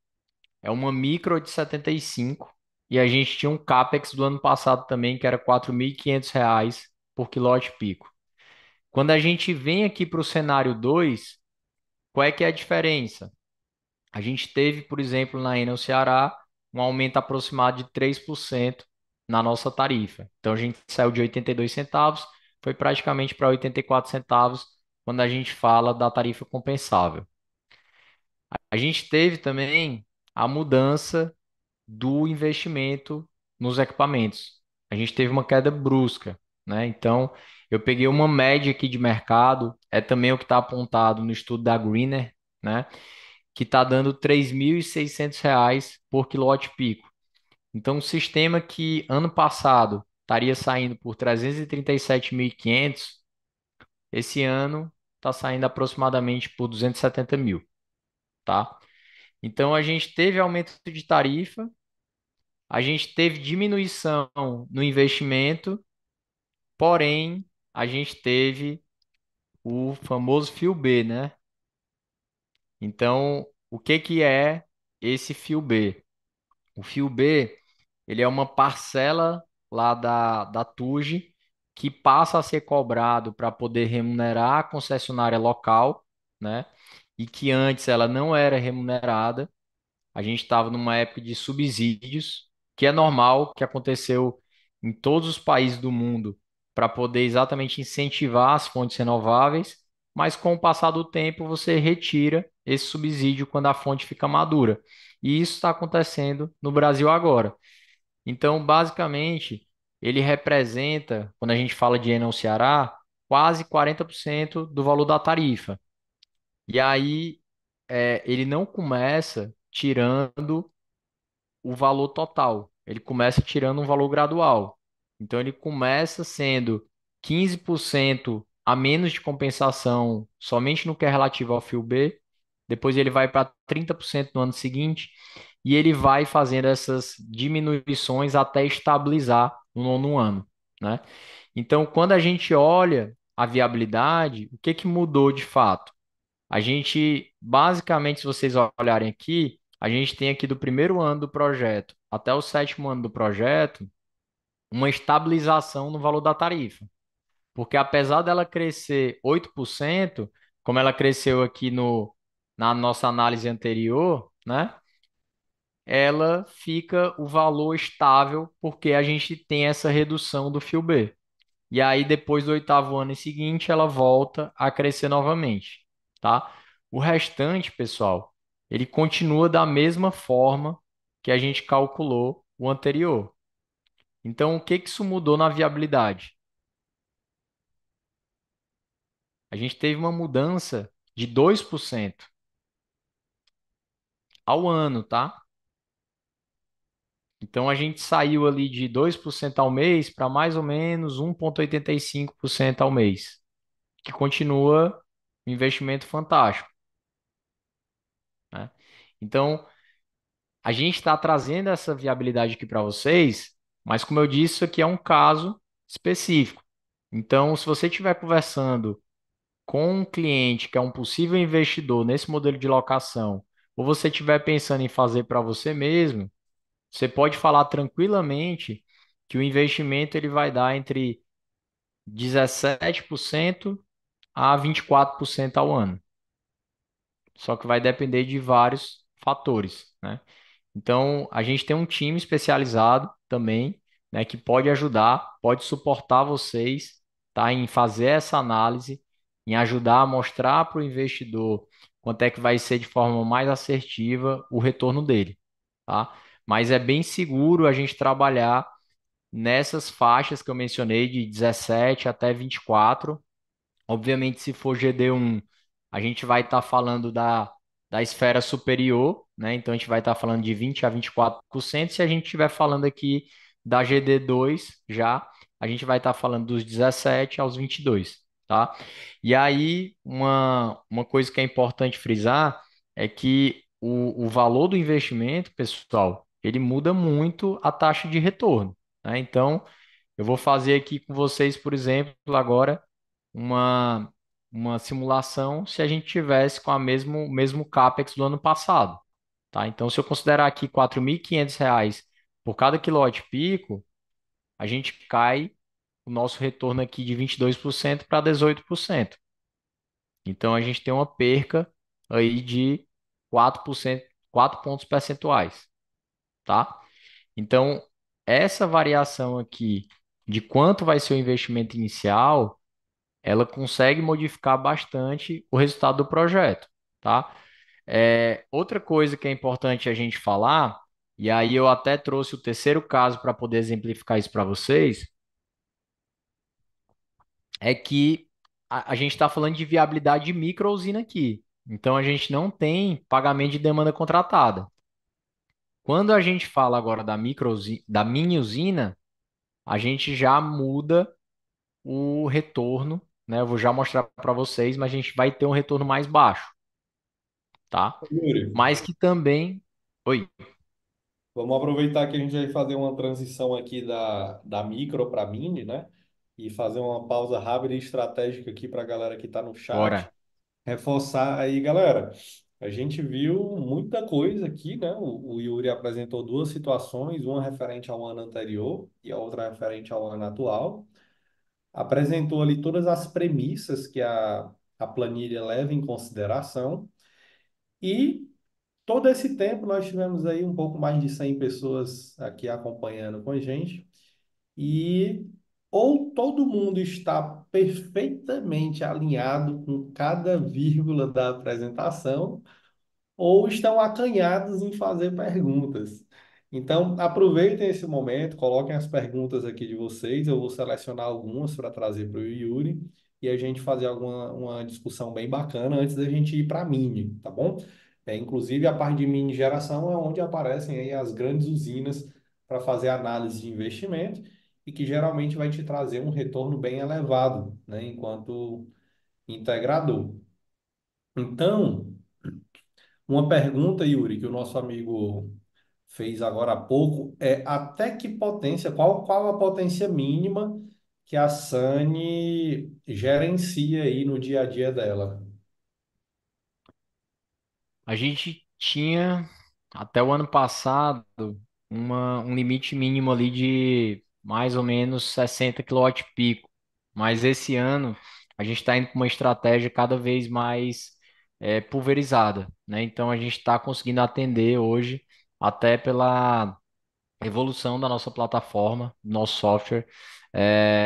é uma micro de 75 e a gente tinha um CAPEX do ano passado também, que era R$ 4.500 por quilowatt pico. Quando a gente vem aqui para o cenário 2, qual é que é a diferença? A gente teve, por exemplo, na Enel Ceará, um aumento aproximado de 3% na nossa tarifa. Então a gente saiu de 82 centavos, foi praticamente para 84 centavos quando a gente fala da tarifa compensável. A gente teve também a mudança do investimento nos equipamentos. A gente teve uma queda brusca, né? Então, eu peguei uma média aqui de mercado, é também o que está apontado no estudo da Greener, né? Que está dando R$ 3.600 por quilowatt pico. Então, um sistema que ano passado estaria saindo por 337.500, esse ano está saindo aproximadamente por 270 mil, tá? Então, a gente teve aumento de tarifa, a gente teve diminuição no investimento, porém, a gente teve o famoso fio B, né? Então, o que que é esse fio B? O fio B, ele é uma parcela lá da TUG que passa a ser cobrado para poder remunerar a concessionária local, né? E que antes ela não era remunerada. A gente estava numa época de subsídios, que é normal, que aconteceu em todos os países do mundo, para poder exatamente incentivar as fontes renováveis, mas com o passar do tempo você retira esse subsídio quando a fonte fica madura. E isso está acontecendo no Brasil agora. Então, basicamente, ele representa, quando a gente fala de Enel Ceará, quase 40% do valor da tarifa. E aí, ele não começa tirando o valor total. Ele começa tirando um valor gradual. Então, ele começa sendo 15% a menos de compensação somente no que é relativo ao fio B. Depois ele vai para 30% no ano seguinte. e ele vai fazendo essas diminuições até estabilizar no nono ano, né? Então, quando a gente olha a viabilidade, o que que mudou de fato? A gente, basicamente, se vocês olharem aqui, a gente tem aqui do primeiro ano do projeto até o sétimo ano do projeto, uma estabilização no valor da tarifa. Porque apesar dela crescer 8%, como ela cresceu aqui no, na nossa análise anterior, né? Ela fica o valor estável porque a gente tem essa redução do fio B. E aí, depois do oitavo ano seguinte, ela volta a crescer novamente, tá? O restante, pessoal, ele continua da mesma forma que a gente calculou o anterior. Então, o que que isso mudou na viabilidade? A gente teve uma mudança de 2% ao ano, tá? Então, a gente saiu ali de 2% ao mês para mais ou menos 1,85% ao mês, que continua um investimento fantástico, né? Então, a gente está trazendo essa viabilidade aqui para vocês, mas como eu disse, isso aqui é um caso específico. Então, se você estiver conversando com um cliente que é um possível investidor nesse modelo de locação, ou você estiver pensando em fazer para você mesmo, você pode falar tranquilamente que o investimento ele vai dar entre 17% a 24% ao ano. Só que vai depender de vários fatores, né? Então, a gente tem um time especializado também, né, que pode ajudar, pode suportar vocês, tá, em fazer essa análise, em ajudar a mostrar para o investidor quanto é que vai ser de forma mais assertiva o retorno dele, tá? Mas é bem seguro a gente trabalhar nessas faixas que eu mencionei de 17 até 24. Obviamente, se for GD1, a gente vai estar falando da esfera superior, né? Então, a gente vai estar falando de 20 a 24%. Se a gente estiver falando aqui da GD2 já, a gente vai estar falando dos 17 aos 22, tá? E aí, uma coisa que é importante frisar é que o valor do investimento, pessoal, ele muda muito a taxa de retorno, né? Então, eu vou fazer aqui com vocês, por exemplo, agora uma, uma simulação se a gente tivesse com a mesmo CAPEX do ano passado, tá? Então, se eu considerar aqui R$ 4.500 por cada quilowatt pico, a gente cai o nosso retorno aqui de 22% para 18%. Então, a gente tem uma perca aí de 4%, 4 pontos percentuais, tá? Então, essa variação aqui de quanto vai ser o investimento inicial ela consegue modificar bastante o resultado do projeto, tá? Outra coisa que é importante a gente falar, e aí eu até trouxe o terceiro caso para poder exemplificar isso para vocês, é que a gente está falando de viabilidade de micro-usina aqui. Então a gente não tem pagamento de demanda contratada. Quando a gente fala agora da mini usina, a gente já muda o retorno, né? Eu vou já mostrar para vocês, mas a gente vai ter um retorno mais baixo, tá? Yuri, Mas que também. Oi, vamos aproveitar que a gente vai fazer uma transição aqui da micro para mini, né? E fazer uma pausa rápida e estratégica aqui para a galera que está no chat. bora. Reforçar aí, galera. A gente viu muita coisa aqui, né? O Yuri apresentou duas situações, uma referente ao ano anterior e a outra referente ao ano atual. Apresentou ali todas as premissas que a planilha leva em consideração. E todo esse tempo nós tivemos aí um pouco mais de 100 pessoas aqui acompanhando com a gente. E ou todo mundo está perfeitamente alinhado com cada vírgula da apresentação, ou estão acanhados em fazer perguntas. Então, aproveitem esse momento, coloquem as perguntas aqui de vocês. Eu vou selecionar algumas para trazer para o Yuri e a gente fazer uma discussão bem bacana antes da gente ir para a mini, tá bom? Inclusive, a parte de mini geração é onde aparecem aí as grandes usinas para fazer análise de investimento e que geralmente vai te trazer um retorno bem elevado, né, enquanto integrador. Então, uma pergunta, Yuri, que o nosso amigo fez agora há pouco, até que potência, qual a potência mínima que a Sany gerencia aí no dia a dia dela? A gente tinha, até o ano passado, um limite mínimo ali de mais ou menos 60 kW-pico. Mas esse ano a gente está indo com uma estratégia cada vez mais pulverizada, né? Então a gente está conseguindo atender hoje, até pela evolução da nossa plataforma, do nosso software,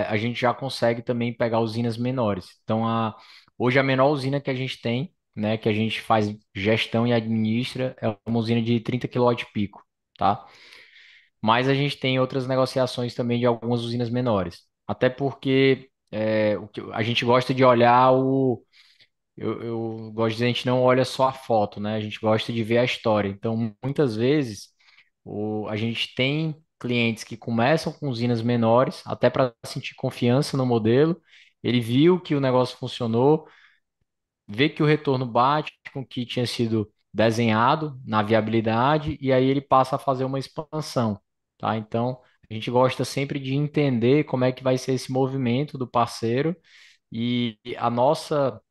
a gente já consegue também pegar usinas menores. Então, hoje a menor usina que a gente tem, né, que a gente faz gestão e administra, é uma usina de 30 kW-pico, tá? Mas a gente tem outras negociações também de algumas usinas menores. Até porque o que a gente gosta de olhar eu gosto de dizer, a gente não olha só a foto, né? A gente gosta de ver a história. Então, muitas vezes, a gente tem clientes que começam com usinas menores, até para sentir confiança no modelo. Ele viu que o negócio funcionou, vê que o retorno bate com o que tinha sido desenhado na viabilidade, e aí ele passa a fazer uma expansão, tá? Então, a gente gosta sempre de entender como é que vai ser esse movimento do parceiro, e a nossa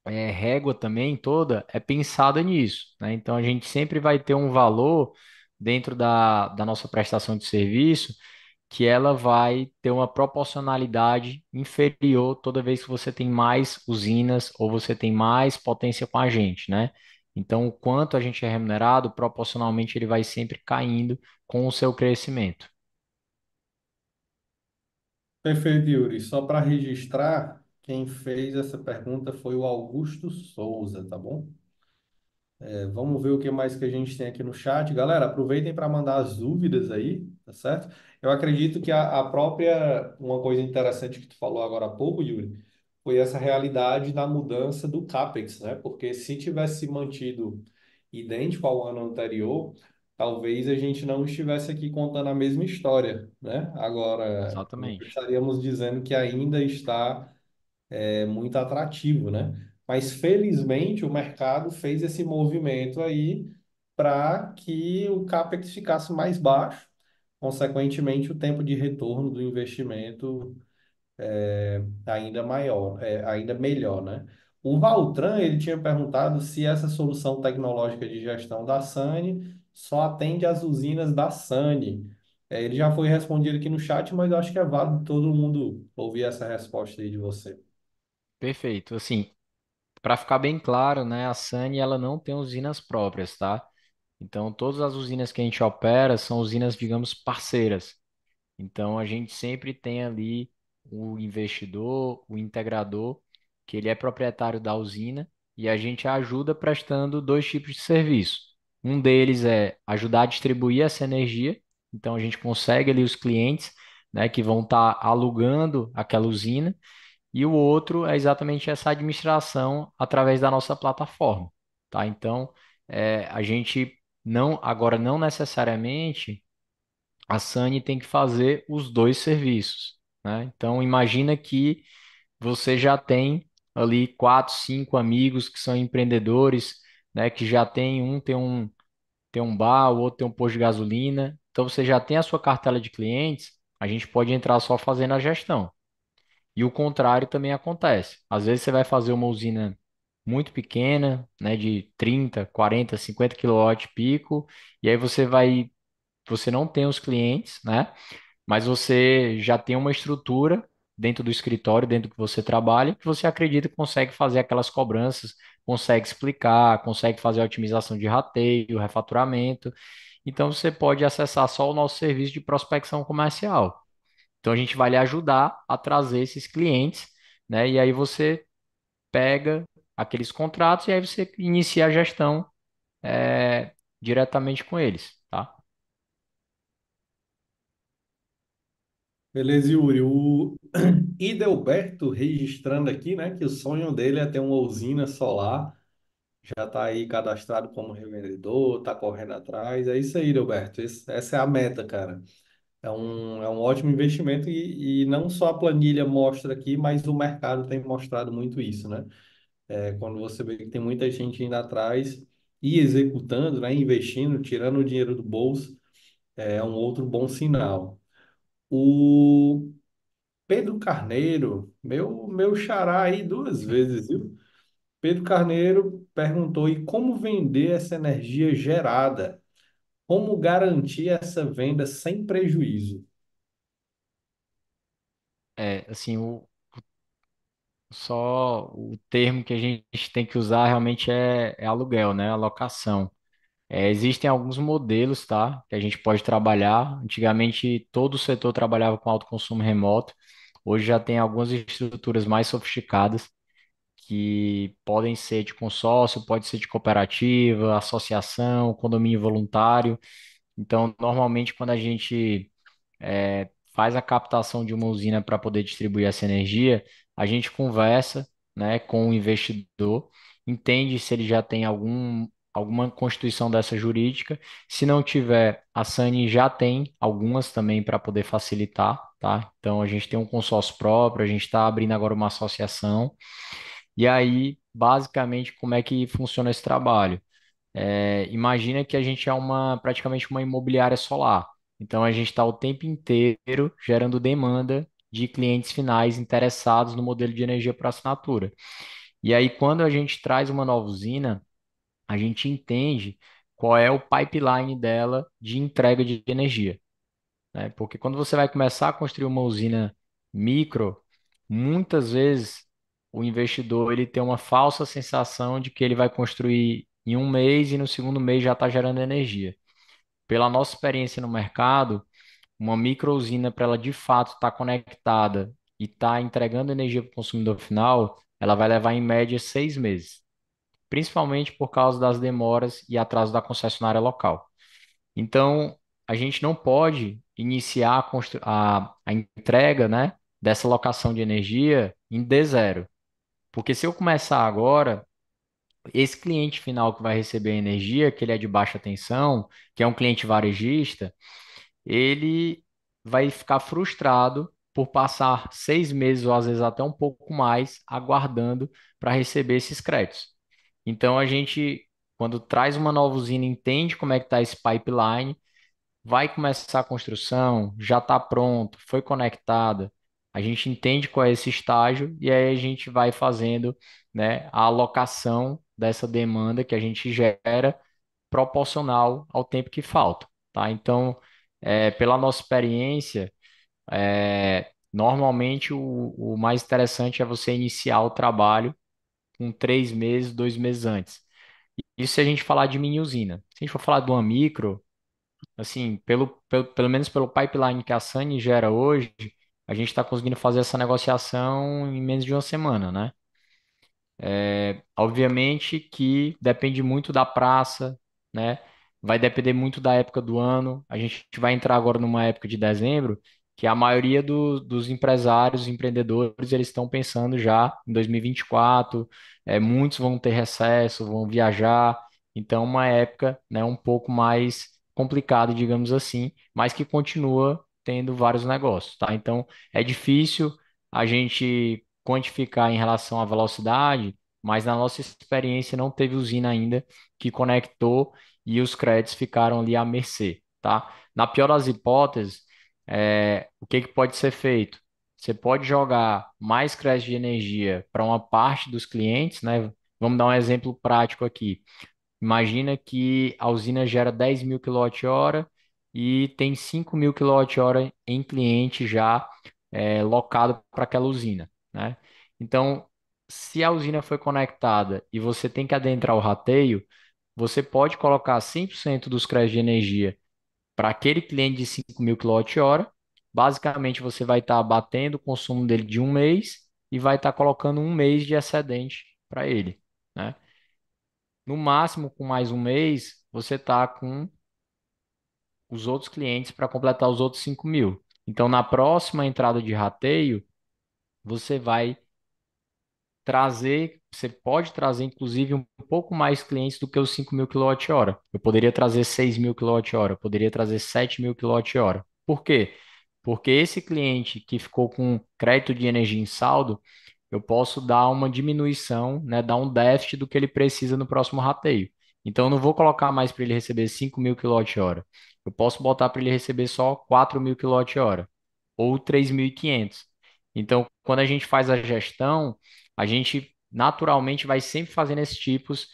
régua também toda é pensada nisso, né? Então a gente sempre vai ter um valor dentro da nossa prestação de serviço que ela vai ter uma proporcionalidade inferior toda vez que você tem mais usinas ou você tem mais potência com a gente, né? Então, o quanto a gente é remunerado, proporcionalmente ele vai sempre caindo com o seu crescimento. Perfeito, Yuri. Só para registrar, quem fez essa pergunta foi o Augusto Souza, tá bom? Vamos ver o que mais que a gente tem aqui no chat. Galera, aproveitem para mandar as dúvidas aí, tá certo? Eu acredito que a própria, uma coisa interessante que tu falou agora há pouco, Yuri, foi essa realidade da mudança do CAPEX, né? Porque se tivesse se mantido idêntico ao ano anterior, talvez a gente não estivesse aqui contando a mesma história, né? Agora, nós Exatamente. estaríamos dizendo que ainda está muito atrativo, né? Mas felizmente o mercado fez esse movimento aí para que o CAPEX ficasse mais baixo, consequentemente o tempo de retorno do investimento ainda maior, ainda melhor, né? O Valtran, ele tinha perguntado se essa solução tecnológica de gestão da Sany só atende às usinas da Sany. Ele já foi respondido aqui no chat, mas eu acho que é válido todo mundo ouvir essa resposta aí de você. Perfeito. Assim, para ficar bem claro, né, a Sany ela não tem usinas próprias, tá? Então, todas as usinas que a gente opera são usinas, digamos, parceiras. Então, a gente sempre tem ali o investidor, o integrador, que ele é proprietário da usina e a gente ajuda prestando dois tipos de serviço. Um deles é ajudar a distribuir essa energia. Então, a gente consegue ali os clientes, né, que vão estar alugando aquela usina. E o outro é exatamente essa administração através da nossa plataforma, tá? Então, a gente não, agora não necessariamente a Sani tem que fazer os dois serviços, né? Então, imagina que você já tem ali quatro, cinco amigos que são empreendedores, né? Que já tem um bar, o outro tem um posto de gasolina. Então, você já tem a sua cartela de clientes, a gente pode entrar só fazendo a gestão. E o contrário também acontece. Às vezes você vai fazer uma usina muito pequena, né, de 30, 40, 50 kW pico, e aí você não tem os clientes, né? Mas você já tem uma estrutura dentro do escritório, dentro do que você trabalha, que você acredita que consegue fazer aquelas cobranças, consegue explicar, consegue fazer a otimização de rateio, refaturamento. Então você pode acessar só o nosso serviço de prospecção comercial. Então a gente vai lhe ajudar a trazer esses clientes, né? E aí você pega aqueles contratos e aí você inicia a gestão diretamente com eles, tá? Beleza, Yuri. O Idelberto registrando aqui, né, que o sonho dele é ter uma usina solar. Já está aí cadastrado como revendedor, está correndo atrás. É isso aí, Idelberto. Essa é a meta, cara. É um ótimo investimento e não só a planilha mostra aqui, mas o mercado tem mostrado muito isso, né? Quando você vê que tem muita gente indo atrás, ir executando, né, investindo, tirando o dinheiro do bolso, é um outro bom sinal. O Pedro Carneiro, meu xará aí duas vezes, viu? Pedro Carneiro perguntou: e como vender essa energia gerada? Como garantir essa venda sem prejuízo? Assim, só o termo que a gente tem que usar realmente é aluguel, né? Alocação. Existem alguns modelos, tá? Que a gente pode trabalhar. Antigamente, todo o setor trabalhava com alto consumo remoto. Hoje já tem algumas estruturas mais sofisticadas que podem ser de consórcio, pode ser de cooperativa, associação, condomínio voluntário. Então, normalmente, quando a gente faz a captação de uma usina para poder distribuir essa energia, a gente conversa, né, com o investidor, entende se ele já tem alguma constituição dessa jurídica. Se não tiver, a SANI já tem algumas também para poder facilitar, tá? Então, a gente tem um consórcio próprio, a gente está abrindo agora uma associação. E aí, basicamente, como é que funciona esse trabalho? Imagina que a gente é praticamente uma imobiliária solar. Então a gente está o tempo inteiro gerando demanda de clientes finais interessados no modelo de energia por assinatura. E aí, quando a gente traz uma nova usina, a gente entende qual é o pipeline dela de entrega de energia, né? Porque quando você vai começar a construir uma usina micro, muitas vezes o investidor ele tem uma falsa sensação de que ele vai construir em um mês e no segundo mês já está gerando energia. Pela nossa experiência no mercado, uma micro usina para ela de fato estar conectada e estar entregando energia para o consumidor final, ela vai levar em média 6 meses, principalmente por causa das demoras e atraso da concessionária local. Então, a gente não pode iniciar a entrega, né, dessa locação de energia em D0. Porque se eu começar agora, esse cliente final que vai receber a energia, que ele é de baixa tensão, que é um cliente varejista, ele vai ficar frustrado por passar 6 meses ou às vezes até um pouco mais aguardando para receber esses créditos. Então a gente, quando traz uma nova usina, entende como é que está esse pipeline, vai começar a construção, já está pronto, foi conectada. A gente entende qual é esse estágio e aí a gente vai fazendo, né, a alocação dessa demanda que a gente gera proporcional ao tempo que falta, tá? Então, pela nossa experiência, normalmente o mais interessante é você iniciar o trabalho com 3 meses, 2 meses antes. Isso se a gente falar de mini usina. Se a gente for falar de uma micro, assim, pelo menos pelo pipeline que a Sunny gera hoje, a gente está conseguindo fazer essa negociação em menos de uma semana, né? Obviamente que depende muito da praça, né? Vai depender muito da época do ano. A gente vai entrar agora numa época de dezembro que a maioria dos empresários, empreendedores, eles estão pensando já em 2024. Muitos vão ter recesso, vão viajar. Então, uma época, né, um pouco mais complicada, digamos assim, mas que continua tendo vários negócios, tá? Então, é difícil a gente quantificar em relação à velocidade, mas na nossa experiência não teve usina ainda que conectou e os créditos ficaram ali à mercê, tá? Na pior das hipóteses, o que que pode ser feito? Você pode jogar mais crédito de energia para uma parte dos clientes, né? Vamos dar um exemplo prático aqui. Imagina que a usina gera 10.000 kWh e tem 5.000 kWh em cliente já locado para aquela usina, né? Então, se a usina foi conectada e você tem que adentrar o rateio, você pode colocar 100% dos créditos de energia para aquele cliente de 5.000 kWh. Basicamente, você vai estar batendo o consumo dele de um mês e vai estar colocando um mês de excedente para ele, né? No máximo, com mais um mês, você está com os outros clientes para completar os outros 5.000. Então, na próxima entrada de rateio, você vai você pode trazer, inclusive, um pouco mais clientes do que os 5.000 kWh. Eu poderia trazer 6.000 kWh, eu poderia trazer 7.000 kWh. Por quê? Porque esse cliente que ficou com crédito de energia em saldo, eu posso dar uma diminuição, né, dar um déficit do que ele precisa no próximo rateio. Então, eu não vou colocar mais para ele receber 5.000 kWh. Eu posso botar para ele receber só 4.000 kWh ou 3.500. Então, quando a gente faz a gestão, a gente naturalmente vai sempre fazendo esses tipos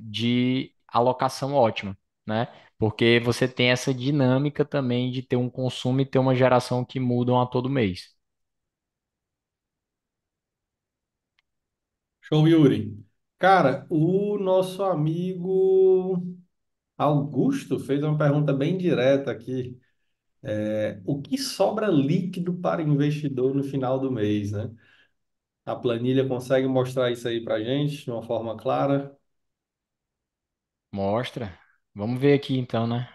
de alocação ótima, né? Porque você tem essa dinâmica também de ter um consumo e ter uma geração que mudam a todo mês. Show, Yuri. Cara, o nosso amigo Augusto fez uma pergunta bem direta aqui. O que sobra líquido para investidor no final do mês, né? A planilha consegue mostrar isso aí para gente de uma forma clara? Mostra. Vamos ver aqui então, né?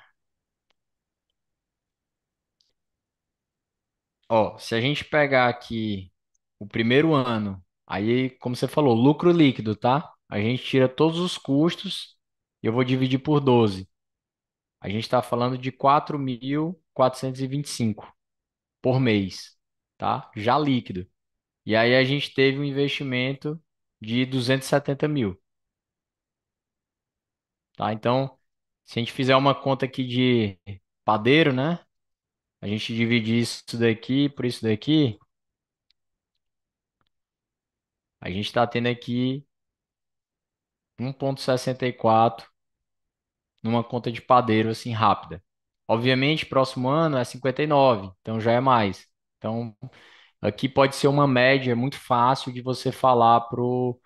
Ó, se a gente pegar aqui o primeiro ano, aí, como você falou, lucro líquido, tá? A gente tira todos os custos e eu vou dividir por 12. A gente está falando de 4.425 por mês, tá? Já líquido. E aí a gente teve um investimento de 270.000, tá? Então, se a gente fizer uma conta aqui de padeiro, né? A gente dividir isso daqui por isso daqui, a gente está tendo aqui 1,64 numa conta de padeiro assim rápida. Obviamente, próximo ano é 59, então já é mais. Então, aqui pode ser uma média muito fácil de você falar para o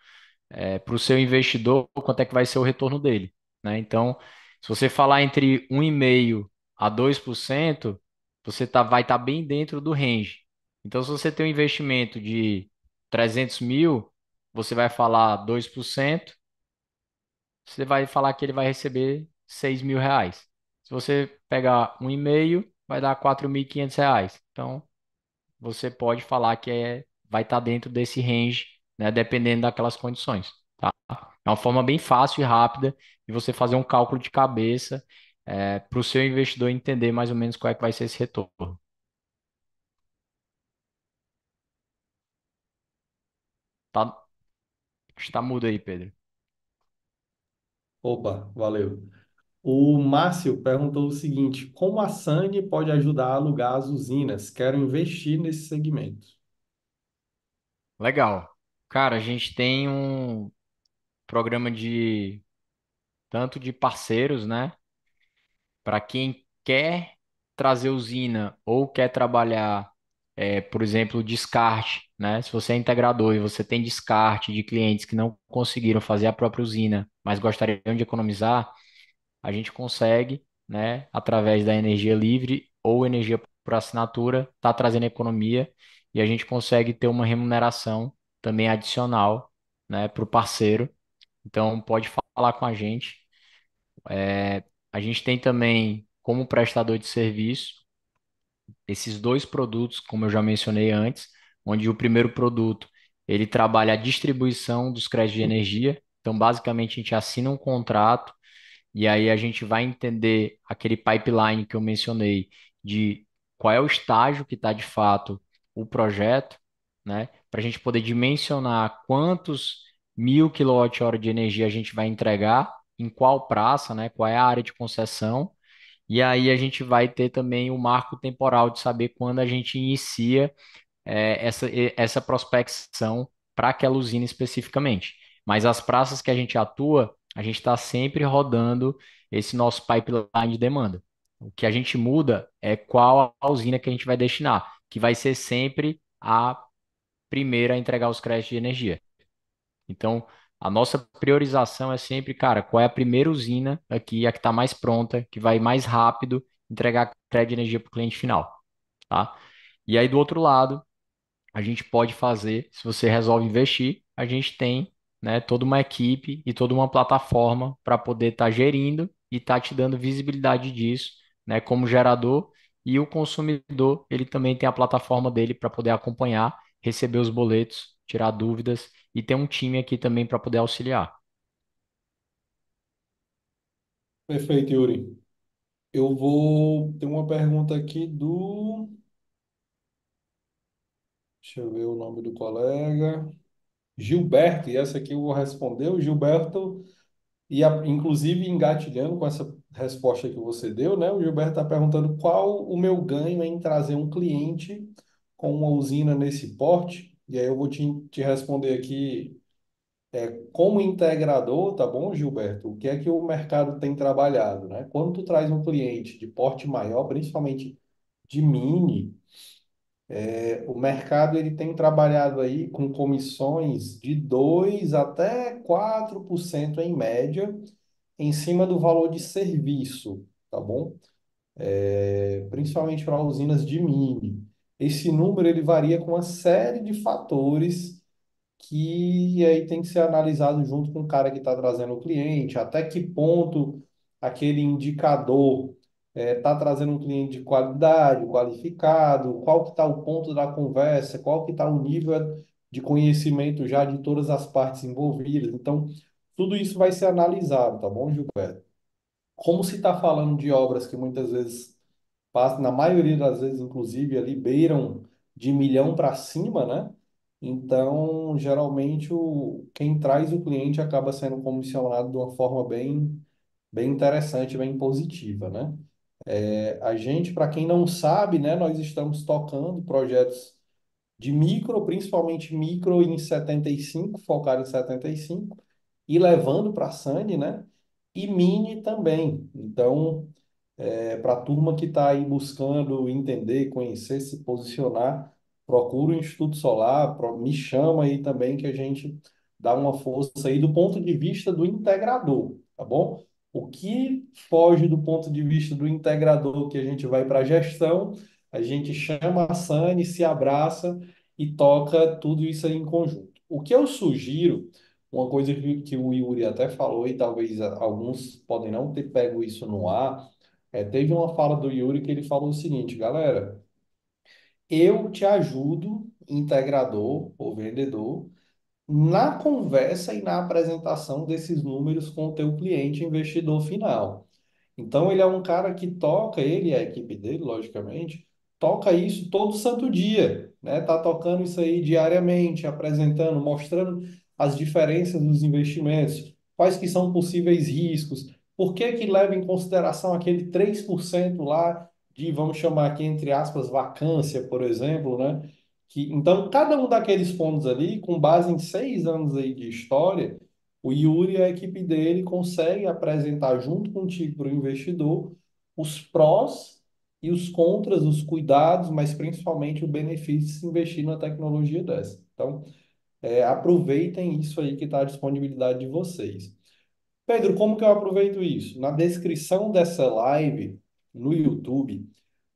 seu investidor quanto é que vai ser o retorno dele, né? Então, se você falar entre 1,5% a 2%, você vai estar bem dentro do range. Então, se você tem um investimento de 300.000, você vai falar 2%, você vai falar que ele vai receber R$ 6.000. Se você pegar 1,5, vai dar R$ 4.500. Então, você pode falar que vai estar dentro desse range, né, dependendo daquelas condições, tá? É uma forma bem fácil e rápida de você fazer um cálculo de cabeça para o seu investidor entender mais ou menos qual é que vai ser esse retorno. Tá, está mudo aí, Pedro. Opa, valeu. O Márcio perguntou o seguinte: como a Sani pode ajudar a alugar as usinas? Quero investir nesse segmento. Legal. Cara, a gente tem um programa de tanto de parceiros, né? Para quem quer trazer usina ou quer trabalhar, por exemplo, descarte, né? Se você é integrador e você tem descarte de clientes que não conseguiram fazer a própria usina, mas gostariam de economizar, a gente consegue, né, através da energia livre ou energia por assinatura, tá trazendo economia e a gente consegue ter uma remuneração também adicional, né, para o parceiro. Então, pode falar com a gente. A gente tem também, como prestador de serviço, esses dois produtos, como eu já mencionei antes, onde o primeiro produto ele trabalha a distribuição dos créditos de energia. Então, basicamente, a gente assina um contrato e aí a gente vai entender aquele pipeline que eu mencionei de qual é o estágio que está de fato o projeto, né? Para a gente poder dimensionar quantos 1.000 kWh de energia a gente vai entregar, em qual praça, né? Qual é a área de concessão. E aí a gente vai ter também o marco temporal de saber quando a gente inicia essa prospecção para aquela usina especificamente. Mas as praças que a gente atua, a gente está sempre rodando esse nosso pipeline de demanda. O que a gente muda é qual a usina que a gente vai destinar, que vai ser sempre a primeira a entregar os créditos de energia. Então, a nossa priorização é sempre, cara, qual é a primeira usina aqui, a que está mais pronta, que vai mais rápido entregar crédito de energia para o cliente final, tá? E aí, do outro lado, a gente pode fazer, se você resolve investir, a gente tem, né, toda uma equipe e toda uma plataforma para poder estar gerindo e estar te dando visibilidade disso, né, como gerador, e o consumidor, ele também tem a plataforma dele para poder acompanhar, receber os boletos, tirar dúvidas e ter um time aqui também para poder auxiliar. Perfeito, Yuri. Eu vou ter uma pergunta aqui do. Deixa eu ver o nome do colega. Gilberto, e essa aqui eu vou responder. O Gilberto Inclusive, engatilhando com essa resposta que você deu, né? O Gilberto está perguntando qual o meu ganho em trazer um cliente com uma usina nesse porte. E aí eu vou te responder aqui como integrador, tá bom, Gilberto? O que é que o mercado tem trabalhado, né? Quando tu traz um cliente de porte maior, principalmente de mini, o mercado ele tem trabalhado aí com comissões de 2 até 4% em média em cima do valor de serviço, tá bom? Principalmente para usinas de mini. Esse número ele varia com uma série de fatores que aí tem que ser analisado junto com o cara que está trazendo o cliente, até que ponto aquele indicador está trazendo um cliente de qualidade, qualificado, qual que está o ponto da conversa, qual que está o nível de conhecimento já de todas as partes envolvidas. Então, tudo isso vai ser analisado, tá bom, Gilberto? Como se está falando de obras que muitas vezes passam, na maioria das vezes, inclusive, ali beiram de milhão para cima, né? Então, geralmente, quem traz o cliente acaba sendo comissionado de uma forma bem interessante, bem positiva, né? A gente, para quem não sabe, né, nós estamos tocando projetos de micro, principalmente micro em 75, focado em 75, e levando para a SANI, né? E mini também. Então, para a turma que está aí buscando entender, conhecer, se posicionar, procura o Instituto Solar, me chama aí também que a gente dá uma força aí do ponto de vista do integrador, tá bom? O que foge do ponto de vista do integrador, que a gente vai para a gestão, a gente chama a Sani, se abraça e toca tudo isso aí em conjunto. O que eu sugiro, uma coisa que o Yuri até falou, e talvez alguns podem não ter pego isso no ar, teve uma fala do Yuri que ele falou o seguinte, galera, eu te ajudo, integrador ou vendedor, na conversa e na apresentação desses números com o teu cliente investidor final. Então ele é um cara que toca, ele e a equipe dele, logicamente, toca isso todo santo dia, né? Tá tocando isso aí diariamente, apresentando, mostrando as diferenças dos investimentos, quais que são possíveis riscos, por que que leva em consideração aquele 3% lá de, vamos chamar aqui entre aspas, vacância, por exemplo, né? Então, cada um daqueles pontos ali, com base em 6 anos aí de história, o Yuri e a equipe dele conseguem apresentar junto contigo para o investidor os prós e os contras, os cuidados, mas principalmente o benefício de se investir numa tecnologia dessa. Então, aproveitem isso aí que está à disponibilidade de vocês. Pedro, como que eu aproveito isso? Na descrição dessa live no YouTube,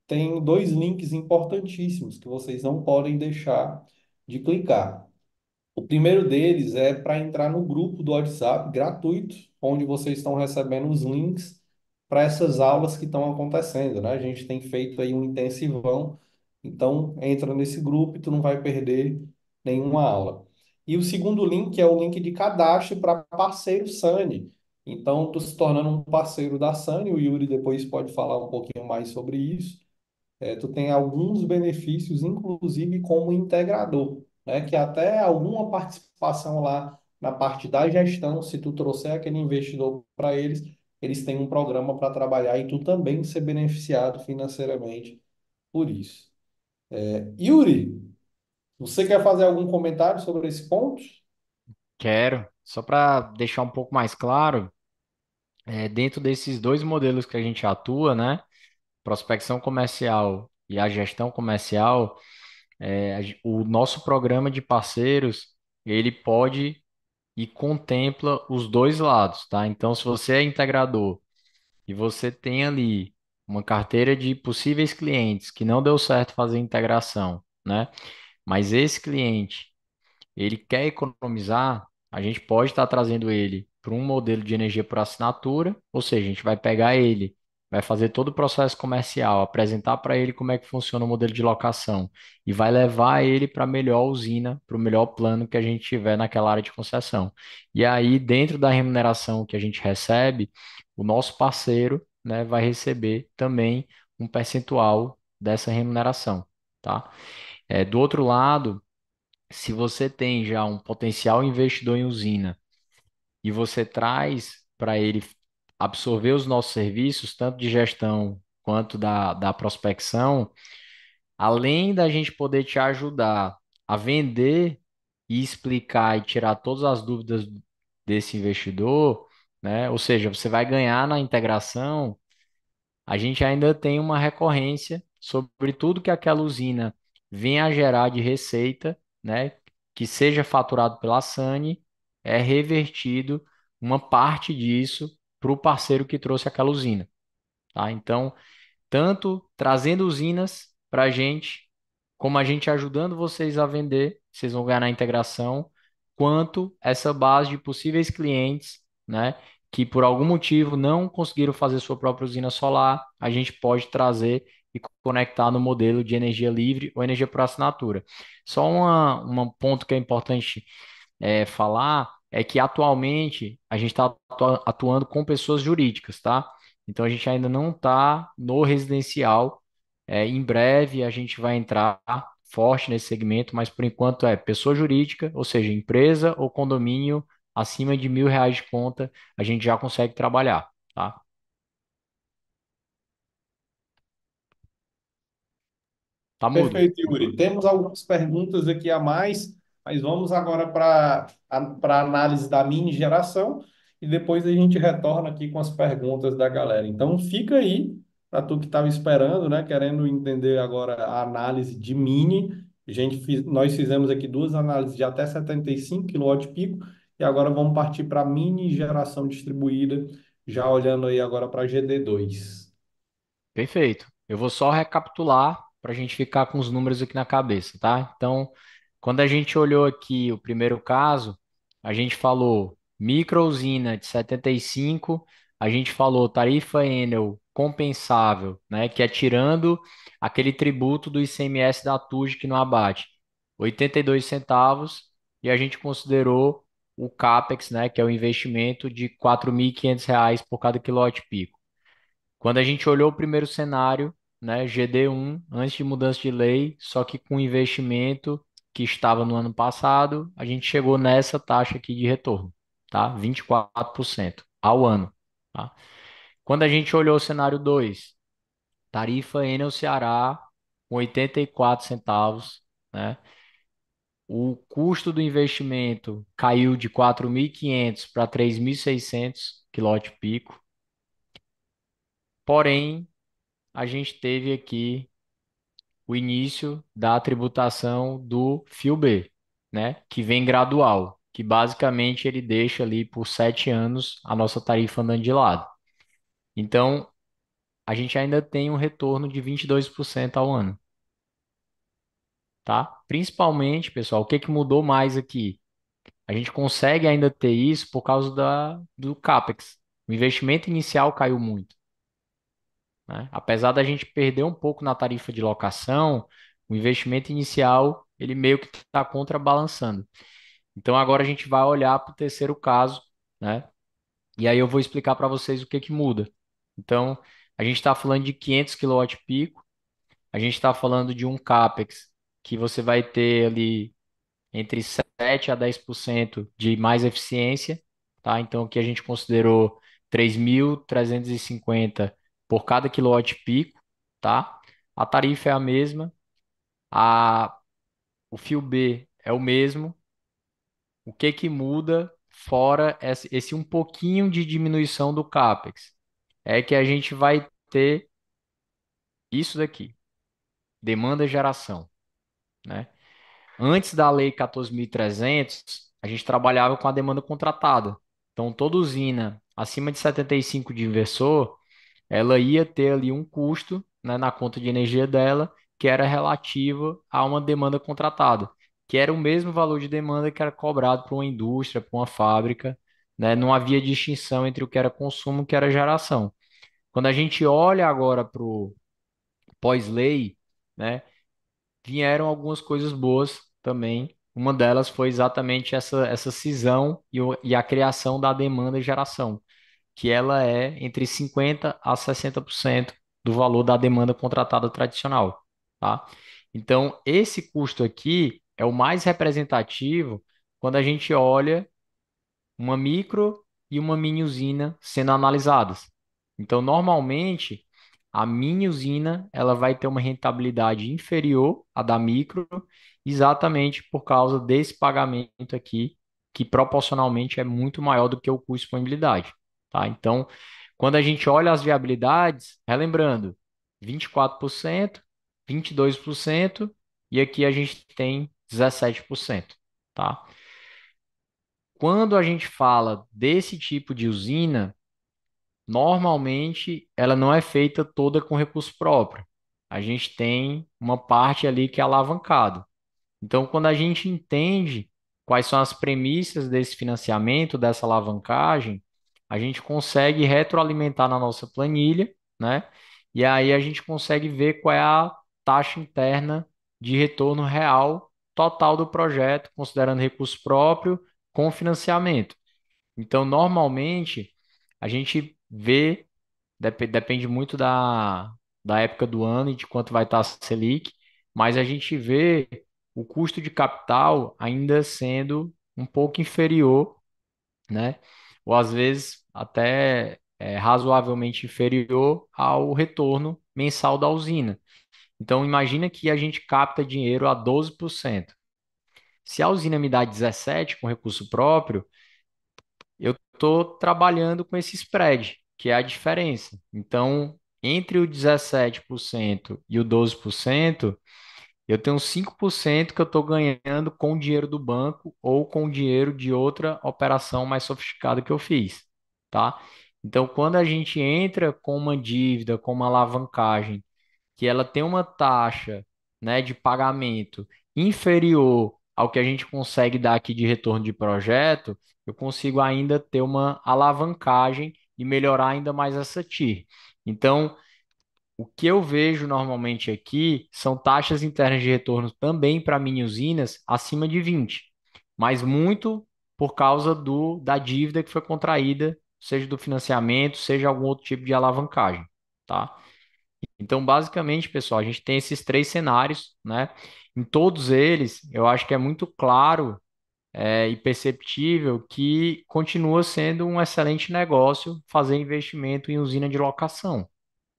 tem dois links importantíssimos que vocês não podem deixar de clicar. O primeiro deles é para entrar no grupo do WhatsApp gratuito, onde vocês estão recebendo os links para essas aulas que estão acontecendo, né? A gente tem feito aí um intensivão, então entra nesse grupo e tu não vai perder nenhuma aula. E o segundo link é o link de cadastro para parceiro Sani. Então, tu se tornando um parceiro da Sani, o Yuri depois pode falar um pouquinho mais sobre isso. Tu tem alguns benefícios, inclusive como integrador, né? Que até alguma participação lá na parte da gestão, se tu trouxer aquele investidor para eles, eles têm um programa para trabalhar e tu também ser beneficiado financeiramente por isso. Yuri, você quer fazer algum comentário sobre esse ponto? Quero. Só para deixar um pouco mais claro, dentro desses dois modelos que a gente atua, né? Prospecção comercial e a gestão comercial, o nosso programa de parceiros, ele pode e contempla os dois lados, tá? Então, se você é integrador e você tem ali uma carteira de possíveis clientes que não deu certo fazer integração, né? Mas esse cliente ele quer economizar, a gente pode estar trazendo ele para um modelo de energia por assinatura, ou seja, a gente vai pegar ele, vai fazer todo o processo comercial, apresentar para ele como é que funciona o modelo de locação e vai levar ele para a melhor usina, para o melhor plano que a gente tiver naquela área de concessão. E aí, dentro da remuneração que a gente recebe, o nosso parceiro, né, vai receber também um percentual dessa remuneração, tá? Do outro lado, se você tem já um potencial investidor em usina e você traz para ele absorver os nossos serviços, tanto de gestão quanto da prospecção, além da gente poder te ajudar a vender e explicar e tirar todas as dúvidas desse investidor, né? Ou seja, você vai ganhar na integração, a gente ainda tem uma recorrência sobre tudo que aquela usina venha a gerar de receita, né? Que seja faturado pela Sani, é revertido uma parte disso para o parceiro que trouxe aquela usina, tá? Então, tanto trazendo usinas para a gente, como a gente ajudando vocês a vender, vocês vão ganhar na integração, quanto essa base de possíveis clientes, né, que por algum motivo não conseguiram fazer sua própria usina solar, a gente pode trazer e conectar no modelo de energia livre ou energia por assinatura. Só um ponto que é importante falar é que atualmente a gente está atuando com pessoas jurídicas, tá? Então a gente ainda não está no residencial. Em breve a gente vai entrar forte nesse segmento, mas por enquanto é pessoa jurídica, ou seja, empresa ou condomínio acima de R$ 1.000 de conta, a gente já consegue trabalhar, tá? Tá mudo. Perfeito, Yuri. Temos algumas perguntas aqui a mais, mas vamos agora para a análise da mini geração e depois a gente retorna aqui com as perguntas da galera. Então fica aí para tu que estava esperando, né, querendo entender agora a análise de mini. Nós fizemos aqui duas análises de até 75 kW-pico e agora vamos partir para a mini geração distribuída, já olhando aí agora para a GD2. Perfeito. Eu vou só recapitular para a gente ficar com os números aqui na cabeça, tá? Então, quando a gente olhou aqui o primeiro caso, a gente falou microusina de 75, a gente falou tarifa Enel compensável, né? Que é tirando aquele tributo do ICMS da TUJ que não abate, 82 centavos, e a gente considerou o CAPEX, né? Que é o investimento de R$ 4.500 por cada quilowatt-pico. Quando a gente olhou o primeiro cenário, né, GD1, antes de mudança de lei, só que com investimento que estava no ano passado, a gente chegou nessa taxa aqui de retorno, tá? 24% ao ano, tá? Quando a gente olhou o cenário 2, tarifa Enel Ceará com 84 centavos, né? O custo do investimento caiu de 4.500 para 3.600 quilowatt-pico. Porém, a gente teve aqui o início da tributação do FIU B, né? Que vem gradual, que basicamente ele deixa ali por 7 anos a nossa tarifa andando de lado. Então, a gente ainda tem um retorno de 22% ao ano, tá? Principalmente, pessoal, o que que mudou mais aqui? A gente consegue ainda ter isso por causa do CAPEX. O investimento inicial caiu muito, né? Apesar da gente perder um pouco na tarifa de locação, o investimento inicial ele meio que está contrabalançando. Então agora a gente vai olhar para o terceiro caso, né? E aí eu vou explicar para vocês o que que muda. Então a gente está falando de 500 kW-pico, a gente está falando de um CAPEX que você vai ter ali entre 7 a 10% de mais eficiência, tá? Então aqui a gente considerou 3.350 por cada quilowatt-pico, tá? A tarifa é a mesma, a, o fio B é o mesmo. O que que muda fora esse um pouquinho de diminuição do CAPEX? É que a gente vai ter isso daqui, demanda e geração, né? Antes da Lei 14.300, a gente trabalhava com a demanda contratada. Então, toda usina acima de 75 de inversor, ela ia ter ali um custo, né, na conta de energia dela, que era relativo a uma demanda contratada, que era o mesmo valor de demanda que era cobrado por uma indústria, por uma fábrica, né? Não havia distinção entre o que era consumo e o que era geração. Quando a gente olha agora para o pós-lei, né, vieram algumas coisas boas também. Uma delas foi exatamente essa cisão e a criação da demanda e geração, que ela é entre 50% a 60% do valor da demanda contratada tradicional, tá? Então, esse custo aqui é o mais representativo quando a gente olha uma micro e uma mini usina sendo analisadas. Então, normalmente, a mini usina ela vai ter uma rentabilidade inferior à da micro, exatamente por causa desse pagamento aqui, que proporcionalmente é muito maior do que o custo de disponibilidade, tá? Então, quando a gente olha as viabilidades, relembrando, 24%, 22% e aqui a gente tem 17%, tá? Quando a gente fala desse tipo de usina, normalmente ela não é feita toda com recurso próprio. A gente tem uma parte ali que é alavancado. Então, quando a gente entende quais são as premissas desse financiamento, dessa alavancagem, a gente consegue retroalimentar na nossa planilha, né? E aí a gente consegue ver qual é a taxa interna de retorno real total do projeto, considerando recurso próprio com financiamento. Então, normalmente, a gente vê, depende muito da época do ano e de quanto vai estar a Selic, mas a gente vê o custo de capital ainda sendo um pouco inferior, né? Ou às vezes até razoavelmente inferior ao retorno mensal da usina. Então, imagina que a gente capta dinheiro a 12%. Se a usina me dá 17% com recurso próprio, eu estou trabalhando com esse spread, que é a diferença. Então, entre o 17% e o 12%, eu tenho 5% que eu estou ganhando com o dinheiro do banco ou com o dinheiro de outra operação mais sofisticada que eu fiz, tá? Então, quando a gente entra com uma dívida, com uma alavancagem que ela tem uma taxa, né, de pagamento inferior ao que a gente consegue dar aqui de retorno de projeto, eu consigo ainda ter uma alavancagem e melhorar ainda mais essa TIR. Então, o que eu vejo normalmente aqui são taxas internas de retorno também para mini usinas acima de 20, mas muito por causa da dívida que foi contraída, seja do financiamento, seja algum outro tipo de alavancagem, tá? Então, basicamente, pessoal, a gente tem esses três cenários, né? Em todos eles, eu acho que é muito claro, e perceptível que continua sendo um excelente negócio fazer investimento em usina de locação,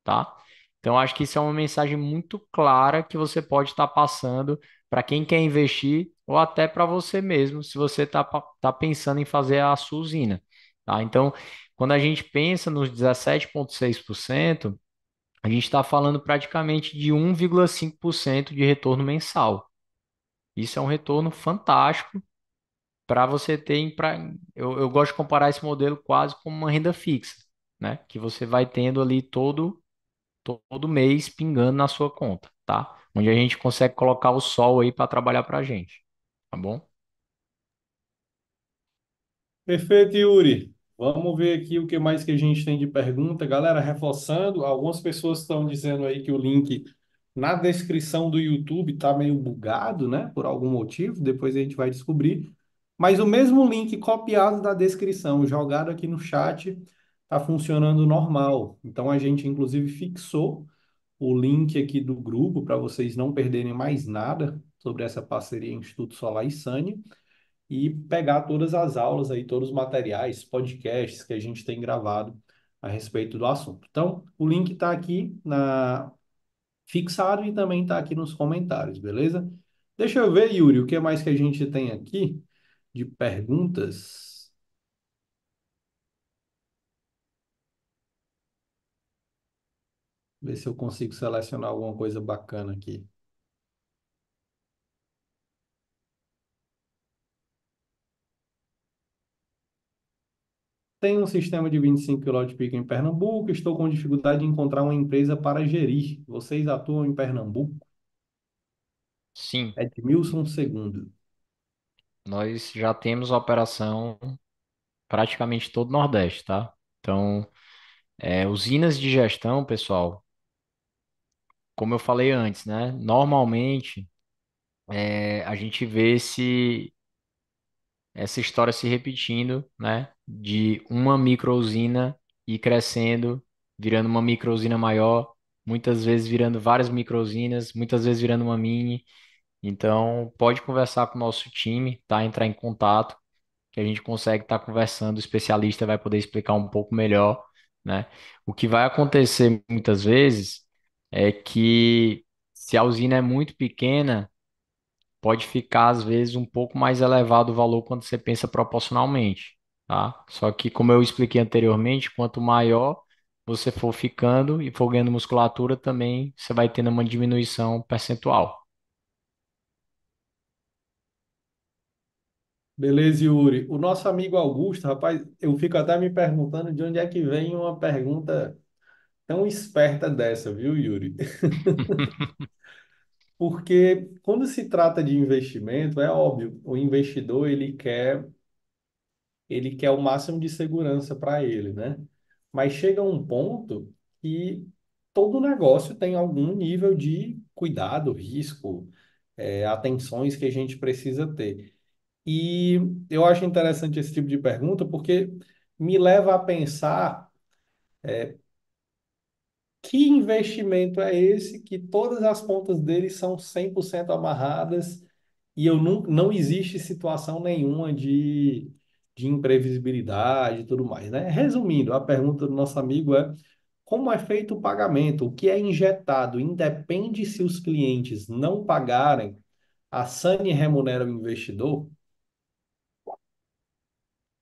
tá? Então, acho que isso é uma mensagem muito clara que você pode estar passando para quem quer investir ou até para você mesmo, se você tá pensando em fazer a sua usina, tá? Então, quando a gente pensa nos 17,6%, a gente está falando praticamente de 1,5% de retorno mensal. Isso é um retorno fantástico para você ter. Eu gosto de comparar esse modelo quase como uma renda fixa, né? Que você vai tendo ali todo mês pingando na sua conta, tá? Onde a gente consegue colocar o sol aí para trabalhar para a gente, tá bom? Perfeito, Yuri. Vamos ver aqui o que mais que a gente tem de pergunta. Galera, reforçando, algumas pessoas estão dizendo aí que o link na descrição do YouTube está meio bugado, né? Por algum motivo, depois a gente vai descobrir. Mas o mesmo link copiado da descrição, jogado aqui no chat, está funcionando normal. Então a gente, inclusive, fixou o link aqui do grupo para vocês não perderem mais nada sobre essa parceria Instituto Solar e Sânia e pegar todas as aulas aí, todos os materiais, podcasts que a gente tem gravado a respeito do assunto. Então, o link está aqui na fixado e também está aqui nos comentários, beleza? Deixa eu ver, Yuri, o que mais que a gente tem aqui de perguntas. Ver se eu consigo selecionar alguma coisa bacana aqui. Tenho um sistema de 25 kW de pico em Pernambuco. Estou com dificuldade de encontrar uma empresa para gerir. Vocês atuam em Pernambuco? Sim, Edmilson II. nós já temos operação praticamente todo o Nordeste, tá? Então, usinas de gestão, pessoal, como eu falei antes, né? Normalmente, a gente vê essa história se repetindo, né? De uma microusina ir crescendo, virando uma microusina maior, muitas vezes virando várias microusinas, muitas vezes virando uma mini. Então, pode conversar com o nosso time, tá? Entrar em contato, que a gente consegue estar conversando, o especialista vai poder explicar um pouco melhor, né? O que vai acontecer muitas vezes é que se a usina é muito pequena, pode ficar às vezes um pouco mais elevado o valor quando você pensa proporcionalmente, tá? Só que como eu expliquei anteriormente, quanto maior você for ficando e for ganhando musculatura, também você vai tendo uma diminuição percentual. Beleza, Yuri. O nosso amigo Augusto, rapaz, eu fico até me perguntando de onde é que vem uma pergunta tão esperta dessa, viu, Yuri? Porque quando se trata de investimento, é óbvio, o investidor ele quer o máximo de segurança para ele, né? Mas chega um ponto que todo negócio tem algum nível de cuidado, risco, atenções que a gente precisa ter. E eu acho interessante esse tipo de pergunta porque me leva a pensar que investimento é esse que todas as pontas dele são 100% amarradas e não existe situação nenhuma de imprevisibilidade e tudo mais, né? Resumindo, a pergunta do nosso amigo é: como é feito o pagamento? O que é injetado independe se os clientes não pagarem, a SANI remunera o investidor?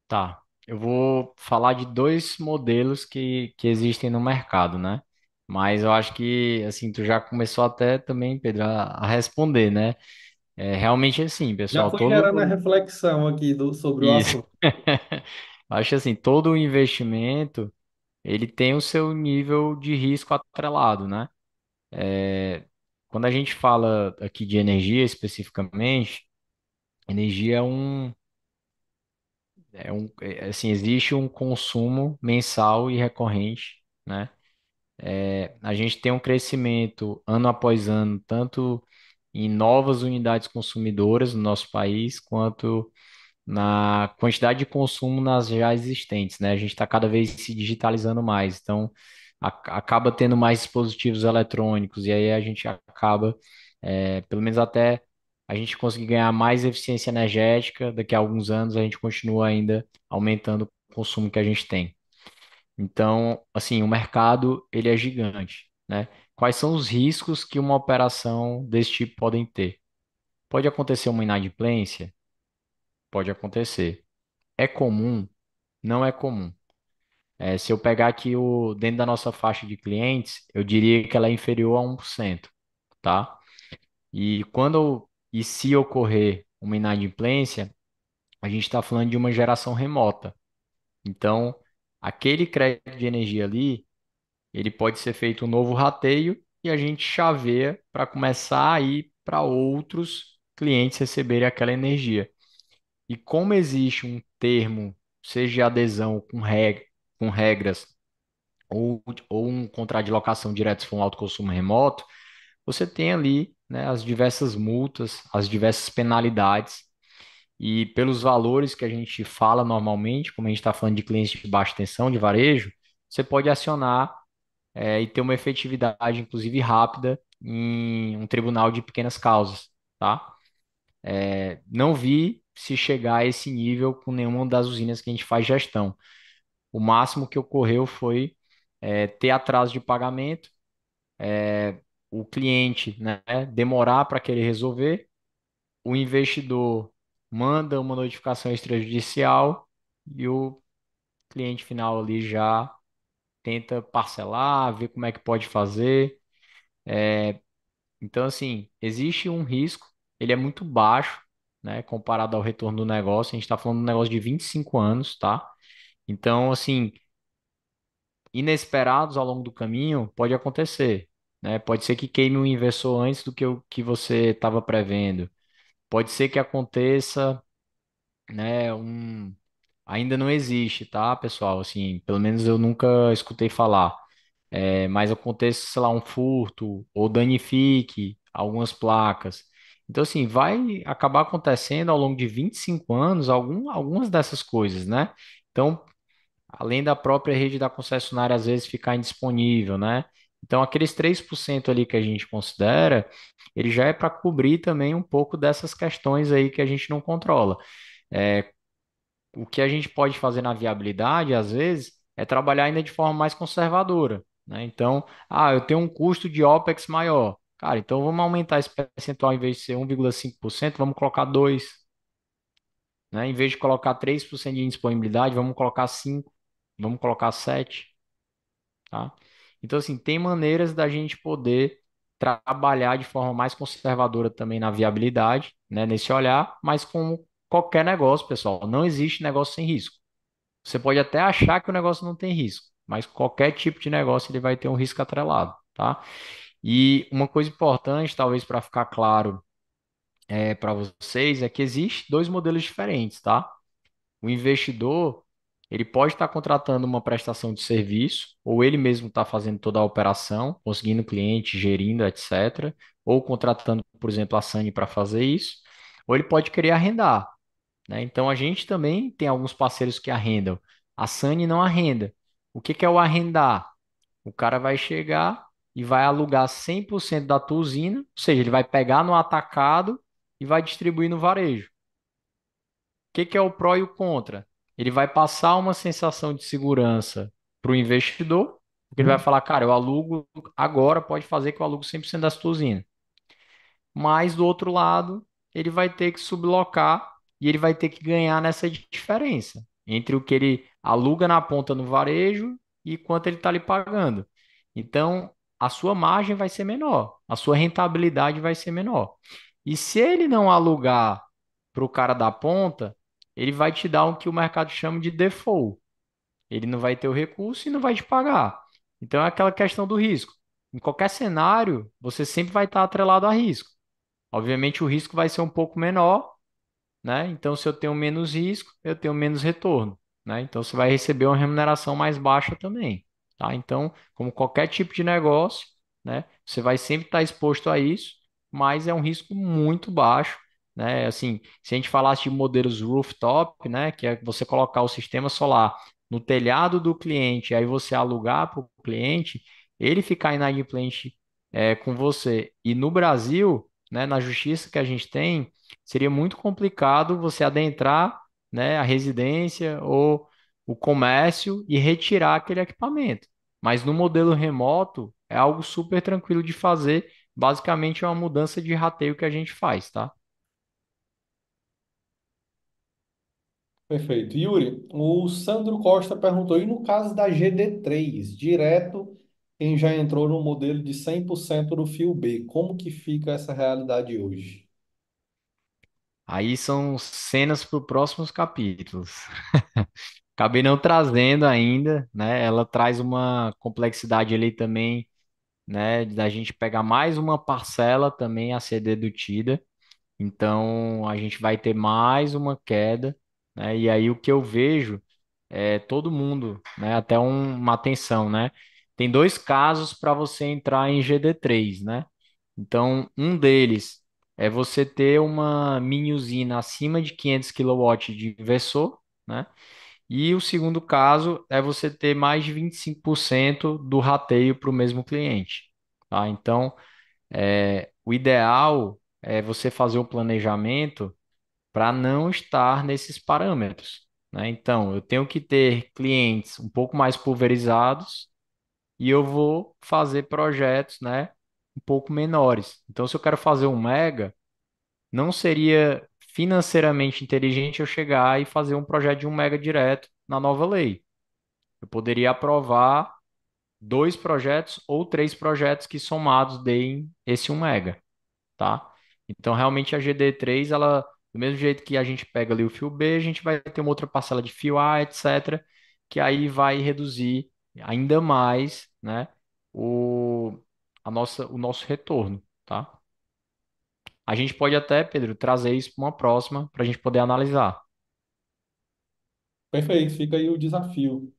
Tá. Eu vou falar de dois modelos que existem no mercado, né? Mas eu acho que, assim, tu já começou até também, Pedro, a responder, né? É realmente assim, Já pessoal, fui gerando a reflexão aqui sobre o isso. assunto. Acho assim, todo investimento, ele tem o seu nível de risco atrelado, né? É, quando a gente fala aqui de energia especificamente, energia assim, existe um consumo mensal e recorrente, né? A gente tem um crescimento ano após ano, tanto em novas unidades consumidoras no nosso país, quanto na quantidade de consumo nas já existentes, né? A gente está cada vez se digitalizando mais, então acaba tendo mais dispositivos eletrônicos, e aí a gente acaba, pelo menos até a gente conseguir ganhar mais eficiência energética, daqui a alguns anos a gente continua ainda aumentando o consumo que a gente tem. Então, assim, o mercado, ele é gigante, né? Quais são os riscos que uma operação desse tipo podem ter? Pode acontecer uma inadimplência? Pode acontecer. É comum? Não é comum. Se eu pegar aqui dentro da nossa faixa de clientes, eu diria que ela é inferior a 1%, tá? E se ocorrer uma inadimplência, a gente está falando de uma geração remota. Então, aquele crédito de energia ali, ele pode ser feito um novo rateio e a gente chaveia para começar a ir para outros clientes receberem aquela energia. E como existe um termo, seja de adesão com regras ou um contrato de locação direto se for um alto consumo remoto, você tem ali, né, as diversas multas, as diversas penalidades. E pelos valores que a gente fala normalmente, como a gente está falando de clientes de baixa tensão, de varejo, você pode acionar e ter uma efetividade, inclusive rápida, em um tribunal de pequenas causas, tá? Não vi se chegar a esse nível com nenhuma das usinas que a gente faz gestão. O máximo que ocorreu foi ter atraso de pagamento, o cliente, né, demorar para querer resolver, o investidor manda uma notificação extrajudicial e o cliente final ali já tenta parcelar, ver como é que pode fazer. Então, assim, existe um risco, ele é muito baixo, né, comparado ao retorno do negócio. A gente está falando de um negócio de 25 anos, tá? Então, assim, inesperados ao longo do caminho pode acontecer, né? Pode ser que queime um inversor antes do que o que você estava prevendo. Pode ser que aconteça, né, ainda não existe, tá, pessoal? Assim, pelo menos eu nunca escutei falar. Mas aconteça, sei lá, um furto ou danifique algumas placas. Então, assim, vai acabar acontecendo ao longo de 25 anos algumas dessas coisas, né? Então, além da própria rede da concessionária às vezes ficar indisponível, né? Então, aqueles 3% ali que a gente considera, ele já é para cobrir também um pouco dessas questões aí que a gente não controla. o que a gente pode fazer na viabilidade, às vezes, é trabalhar ainda de forma mais conservadora, né? Então, eu tenho um custo de OPEX maior. Cara, então vamos aumentar esse percentual, em vez de ser 1,5%, vamos colocar 2%, né? Em vez de colocar 3% de indisponibilidade, vamos colocar 5%, vamos colocar 7%, tá? Então, assim, tem maneiras da gente poder trabalhar de forma mais conservadora também na viabilidade, né? Nesse olhar, mas como qualquer negócio, pessoal, não existe negócio sem risco. Você pode até achar que o negócio não tem risco, mas qualquer tipo de negócio ele vai ter um risco atrelado, tá? E uma coisa importante, talvez para ficar claro para vocês, é que existe dois modelos diferentes, tá? O investidor, ele pode estar contratando uma prestação de serviço, ou ele mesmo está fazendo toda a operação, conseguindo cliente, gerindo, etc. Ou contratando, por exemplo, a Sani para fazer isso, ou ele pode querer arrendar, né? Então a gente também tem alguns parceiros que arrendam. A Sani não arrenda. O que que é o arrendar? O cara vai chegar e vai alugar 100% da tua usina, ou seja, ele vai pegar no atacado e vai distribuir no varejo. O que que é o pró e o contra? Ele vai passar uma sensação de segurança para o investidor, porque ele vai Hum? falar, cara, eu alugo agora, pode fazer que eu alugo 100% da tua usina. Mas do outro lado, ele vai ter que sublocar e ele vai ter que ganhar nessa diferença entre o que ele aluga na ponta no varejo e quanto ele está lhe pagando. Então, a sua margem vai ser menor, a sua rentabilidade vai ser menor. E se ele não alugar para o cara da ponta, ele vai te dar o que o mercado chama de default. Ele não vai ter o recurso e não vai te pagar. Então, é aquela questão do risco. Em qualquer cenário, você sempre vai estar atrelado a risco. Obviamente, o risco vai ser um pouco menor, né? Então, se eu tenho menos risco, eu tenho menos retorno, né? Então, você vai receber uma remuneração mais baixa também, tá? Então, como qualquer tipo de negócio, né? Você vai sempre estar exposto a isso, mas é um risco muito baixo, né? Assim, se a gente falasse de modelos rooftop, né? Que é você colocar o sistema solar no telhado do cliente, aí você alugar para o cliente, ele ficar inadimplente com você. E no Brasil, né? Na justiça que a gente tem seria muito complicado você adentrar, né, a residência ou o comércio e retirar aquele equipamento. Mas no modelo remoto é algo super tranquilo de fazer. Basicamente é uma mudança de rateio que a gente faz, tá? Perfeito. Yuri, o Sandro Costa perguntou, e no caso da GD3, direto, quem já entrou no modelo de 100% do fio B, como que fica essa realidade hoje? Aí são cenas para os próximos capítulos. Acabei não trazendo ainda, né? Ela traz uma complexidade ali também, né? Da gente pegar mais uma parcela também a ser dedutida. Então, a gente vai ter mais uma queda, né? E aí o que eu vejo é todo mundo, né? Até uma atenção, né? Tem dois casos para você entrar em GD3, né? Então, um deles é você ter uma mini usina acima de 500 kW de inversor, né? E o segundo caso é você ter mais de 25% do rateio para o mesmo cliente, tá? Então, o ideal é você fazer o planejamento para não estar nesses parâmetros, né? Então, eu tenho que ter clientes um pouco mais pulverizados e eu vou fazer projetos, né, um pouco menores. Então, se eu quero fazer um mega, não seria financeiramente inteligente eu chegar e fazer um projeto de um mega direto na nova lei. Eu poderia aprovar dois projetos ou três projetos que somados deem esse um mega, tá? Então, realmente a GD3, ela, do mesmo jeito que a gente pega ali o fio B, a gente vai ter uma outra parcela de fio A, etc., que aí vai reduzir ainda mais, né, o, o nosso retorno, tá? A gente pode até, Pedro, trazer isso para uma próxima, para a gente poder analisar. Perfeito, fica aí o desafio.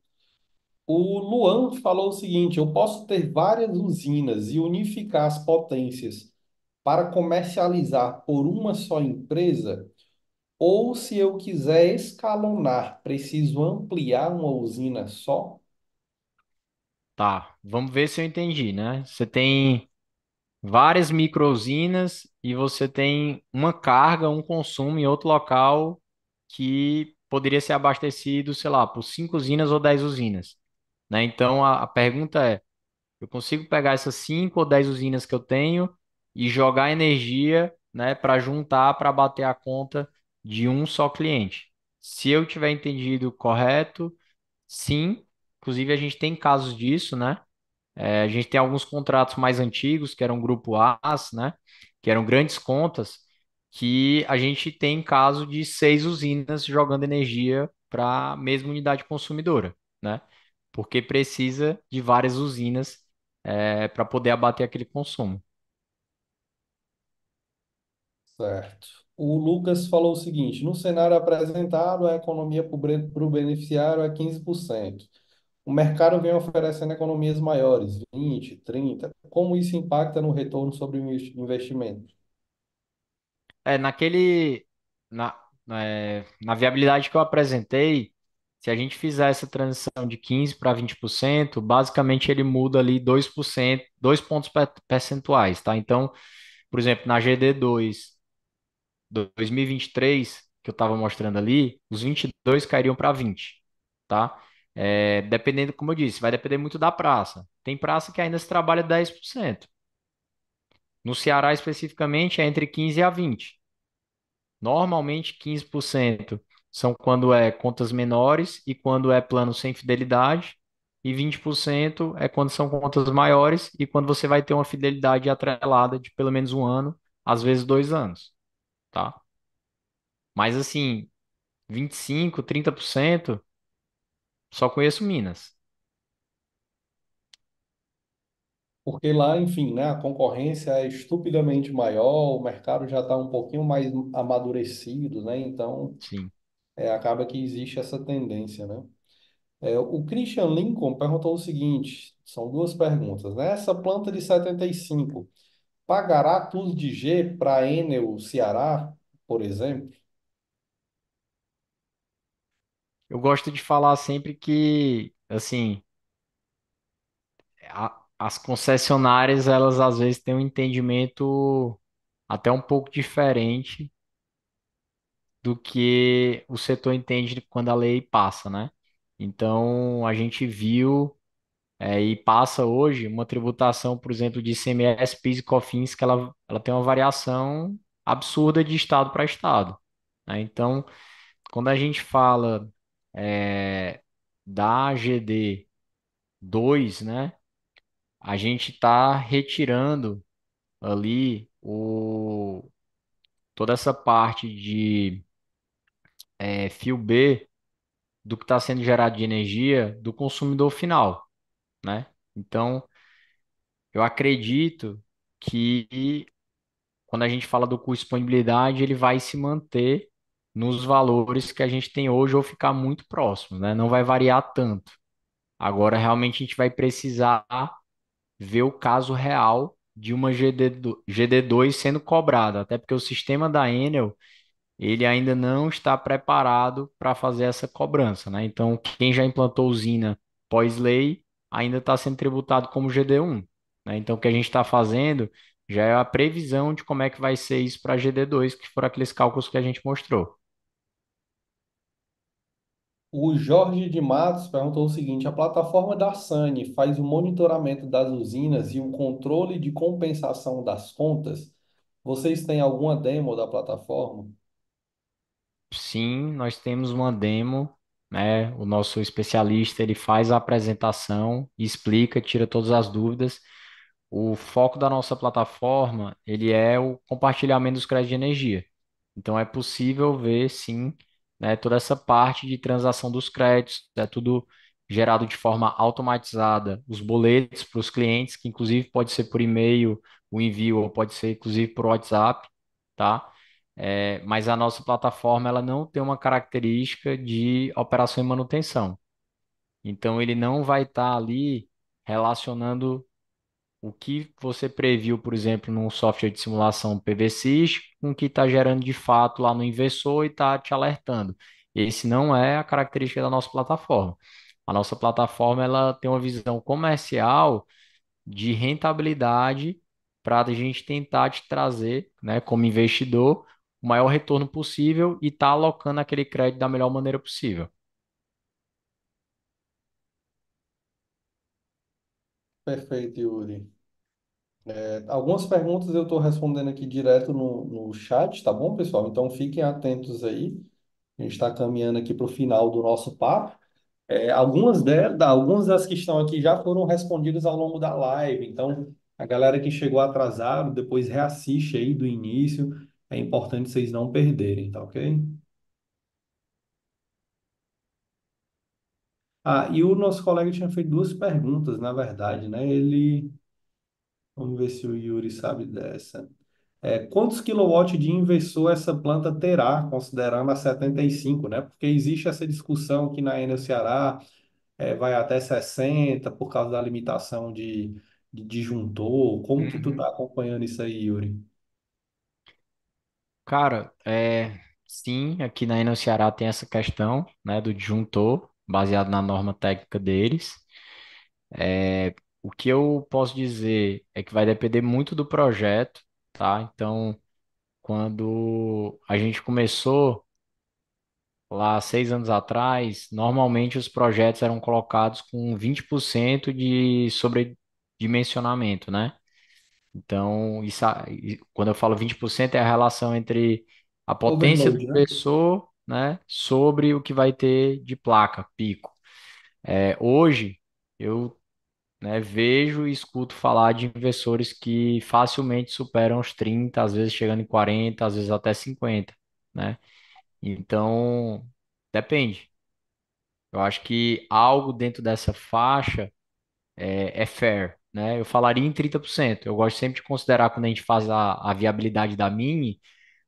O Luan falou o seguinte: eu posso ter várias usinas e unificar as potências para comercializar por uma só empresa, ou se eu quiser escalonar, preciso ampliar uma usina só? Tá, vamos ver se eu entendi, né? Você tem várias micro-usinas e você tem uma carga, um consumo em outro local poderia ser abastecido, sei lá, por 5 usinas ou 10 usinas, né? Então a pergunta é: eu consigo pegar essas 5 ou 10 usinas que eu tenho e jogar energia, né, para juntar para bater a conta de um só cliente? Se eu tiver entendido correto, sim. Inclusive a gente tem casos disso, né? A gente tem alguns contratos mais antigos, que eram grupo As, né? Que eram grandes contas, que a gente tem caso de 6 usinas jogando energia para a mesma unidade consumidora, né? Porque precisa de várias usinas para poder abater aquele consumo. Certo. O Lucas falou o seguinte: no cenário apresentado, a economia para o beneficiário é 15%. O mercado vem oferecendo economias maiores, 20, 30. Como isso impacta no retorno sobre o investimento? Naquele, na viabilidade que eu apresentei, se a gente fizer essa transição de 15 para 20%, basicamente ele muda ali 2%, 2 pontos percentuais, tá? Então, por exemplo, na GD2 2023, que eu estava mostrando ali, os 22 cairiam para 20, tá? Dependendo, como eu disse, vai depender muito da praça. Tem praça que ainda se trabalha 10%. No Ceará, especificamente, é entre 15 a 20. Normalmente, 15% são quando é contas menores e quando é plano sem fidelidade, e 20% é quando são contas maiores e quando você vai ter uma fidelidade atrelada de pelo menos um ano, às vezes 2 anos, tá? Mas assim, 25, 30%, só conheço Minas. Porque lá, enfim, né, a concorrência é estupidamente maior, o mercado já está um pouquinho mais amadurecido, né? Então, Sim. acaba que existe essa tendência, né? O Christian Lincoln perguntou o seguinte: são duas perguntas, né? Essa planta de 75 pagará tudo de G para a Enel Ceará, por exemplo? Eu gosto de falar sempre que, assim, as concessionárias, elas às vezes têm um entendimento até um pouco diferente do que o setor entende quando a lei passa, né? Então, a gente viu e passa hoje uma tributação, por exemplo, de ICMS, PIS e COFINS, que ela tem uma variação absurda de estado para estado, né? Então, quando a gente fala é, da GD2, né, a gente está retirando ali toda essa parte de fio B do que está sendo gerado de energia do consumidor final, né? Então, eu acredito que quando a gente fala do custo de disponibilidade, ele vai se manter nos valores que a gente tem hoje ou ficar muito próximo, né? Não vai variar tanto. Agora, realmente, a gente vai precisar ver o caso real de uma GD2 sendo cobrada, até porque o sistema da Enel ele ainda não está preparado para fazer essa cobrança, né? Então, quem já implantou usina pós-lei ainda está sendo tributado como GD1, né? Então, o que a gente está fazendo já é a previsão de como é que vai ser isso para GD2, que foram aqueles cálculos que a gente mostrou. O Jorge de Matos perguntou o seguinte: a plataforma da SANI faz o monitoramento das usinas e o controle de compensação das contas? Vocês têm alguma demo da plataforma? Sim, nós temos uma demo, né? O nosso especialista ele faz a apresentação, explica, tira todas as dúvidas. O foco da nossa plataforma, ele é o compartilhamento dos créditos de energia. Então é possível ver, sim, né, toda essa parte de transação dos créditos, é tudo gerado de forma automatizada, os boletos para os clientes, que inclusive pode ser por e-mail, o envio, ou pode ser inclusive por WhatsApp, tá? Mas a nossa plataforma ela não tem uma característica de operação e manutenção. Então ele não vai estar ali relacionando o que você previu, por exemplo, num software de simulação PVSys, com o que está gerando de fato lá no inversor e está te alertando. Esse não é a característica da nossa plataforma. A nossa plataforma ela tem uma visão comercial de rentabilidade para a gente tentar te trazer, né, como investidor, o maior retorno possível e estar alocando aquele crédito da melhor maneira possível. Perfeito, Yuri. Algumas perguntas eu estou respondendo aqui direto no chat, tá bom, pessoal? Então fiquem atentos aí. A gente está caminhando aqui para o final do nosso papo. Algumas das que estão aqui já foram respondidas ao longo da live. Então, a galera que chegou atrasado, depois reassiste aí do início. É importante vocês não perderem, tá ok? Ah, e o nosso colega tinha feito duas perguntas, na verdade, né? Vamos ver se o Yuri sabe dessa. Quantos quilowatts de inversor essa planta terá, considerando a 75, né? Porque existe essa discussão que na Enel Ceará vai até 60 por causa da limitação de disjuntor. Como que tu Uhum. tá acompanhando isso aí, Yuri? Cara, sim, aqui na Enel Ceará tem essa questão, né, do disjuntor, baseado na norma técnica deles. É, o que eu posso dizer é que vai depender muito do projeto, tá? Então, quando a gente começou lá 6 anos atrás, normalmente os projetos eram colocados com 20% de sobredimensionamento, né? Então, quando eu falo 20% é a relação entre a potência do Overload, né? inversor, né, sobre o que vai ter de placa, pico. Hoje, eu, né, vejo e escuto falar de inversores que facilmente superam os 30, às vezes chegando em 40, às vezes até 50, né? Então, depende. Eu acho que algo dentro dessa faixa é fair, né? Eu falaria em 30%. Eu gosto sempre de considerar quando a gente faz a viabilidade da mini,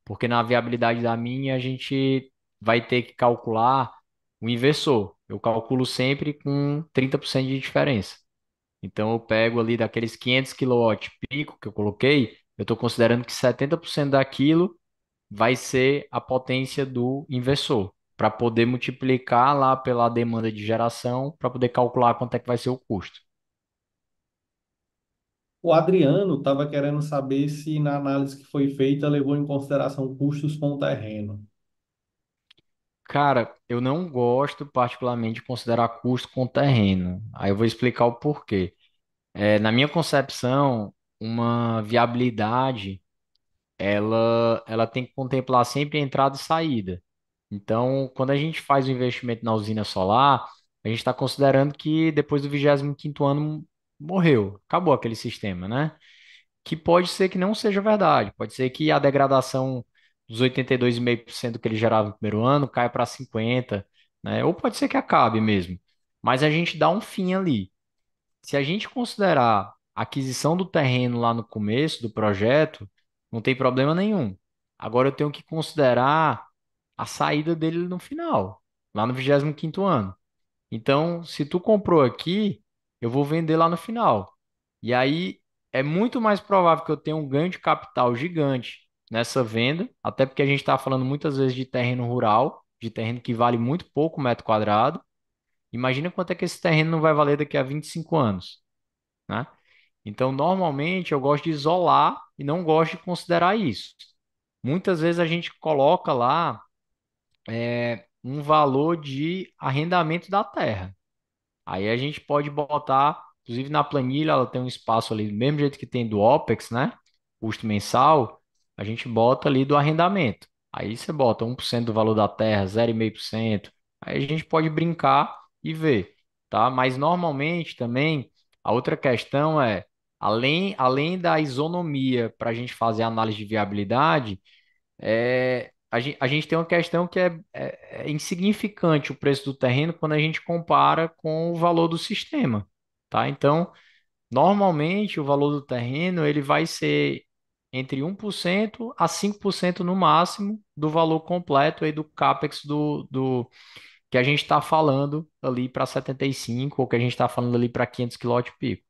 porque na viabilidade da mini a gente vai ter que calcular o inversor. Eu calculo sempre com 30% de diferença. Então eu pego ali daqueles 500 kW pico que eu coloquei, eu estou considerando que 70% daquilo vai ser a potência do inversor, para poder multiplicar lá pela demanda de geração, para poder calcular quanto é que vai ser o custo. O Adriano estava querendo saber se na análise que foi feita levou em consideração custos com o terreno. Cara, eu não gosto particularmente de considerar custo com terreno. Aí eu vou explicar o porquê. Na minha concepção, uma viabilidade, ela tem que contemplar sempre entrada e saída. Então, quando a gente faz o investimento na usina solar, a gente está considerando que depois do 25º ano morreu, acabou aquele sistema, né? Que pode ser que não seja verdade. Pode ser que a degradação dos 82,5% que ele gerava no primeiro ano caia para 50%, né? Ou pode ser que acabe mesmo. Mas a gente dá um fim ali. Se a gente considerar a aquisição do terreno lá no começo do projeto, não tem problema nenhum. Agora eu tenho que considerar a saída dele no final, lá no 25º ano. Então, se tu comprou aqui, eu vou vender lá no final. E aí é muito mais provável que eu tenha um ganho de capital gigante nessa venda, até porque a gente está falando muitas vezes de terreno rural, de terreno que vale muito pouco metro quadrado. Imagina quanto é que esse terreno não vai valer daqui a 25 anos, né? Então, normalmente eu gosto de isolar e não gosto de considerar isso. Muitas vezes a gente coloca lá um valor de arrendamento da terra. Aí a gente pode botar, inclusive na planilha, ela tem um espaço ali, do mesmo jeito que tem do OPEX, né? Custo mensal, a gente bota ali do arrendamento. Aí você bota 1% do valor da terra, 0,5%. Aí a gente pode brincar e ver, tá? Mas normalmente também, a outra questão é, além da isonomia para a gente fazer a análise de viabilidade, a gente tem uma questão que é insignificante o preço do terreno quando a gente compara com o valor do sistema, tá? Então, normalmente o valor do terreno ele vai ser entre 1% a 5% no máximo do valor completo aí do CAPEX do que a gente está falando ali para 75 ou que a gente está falando ali para 500 quilowatt pico.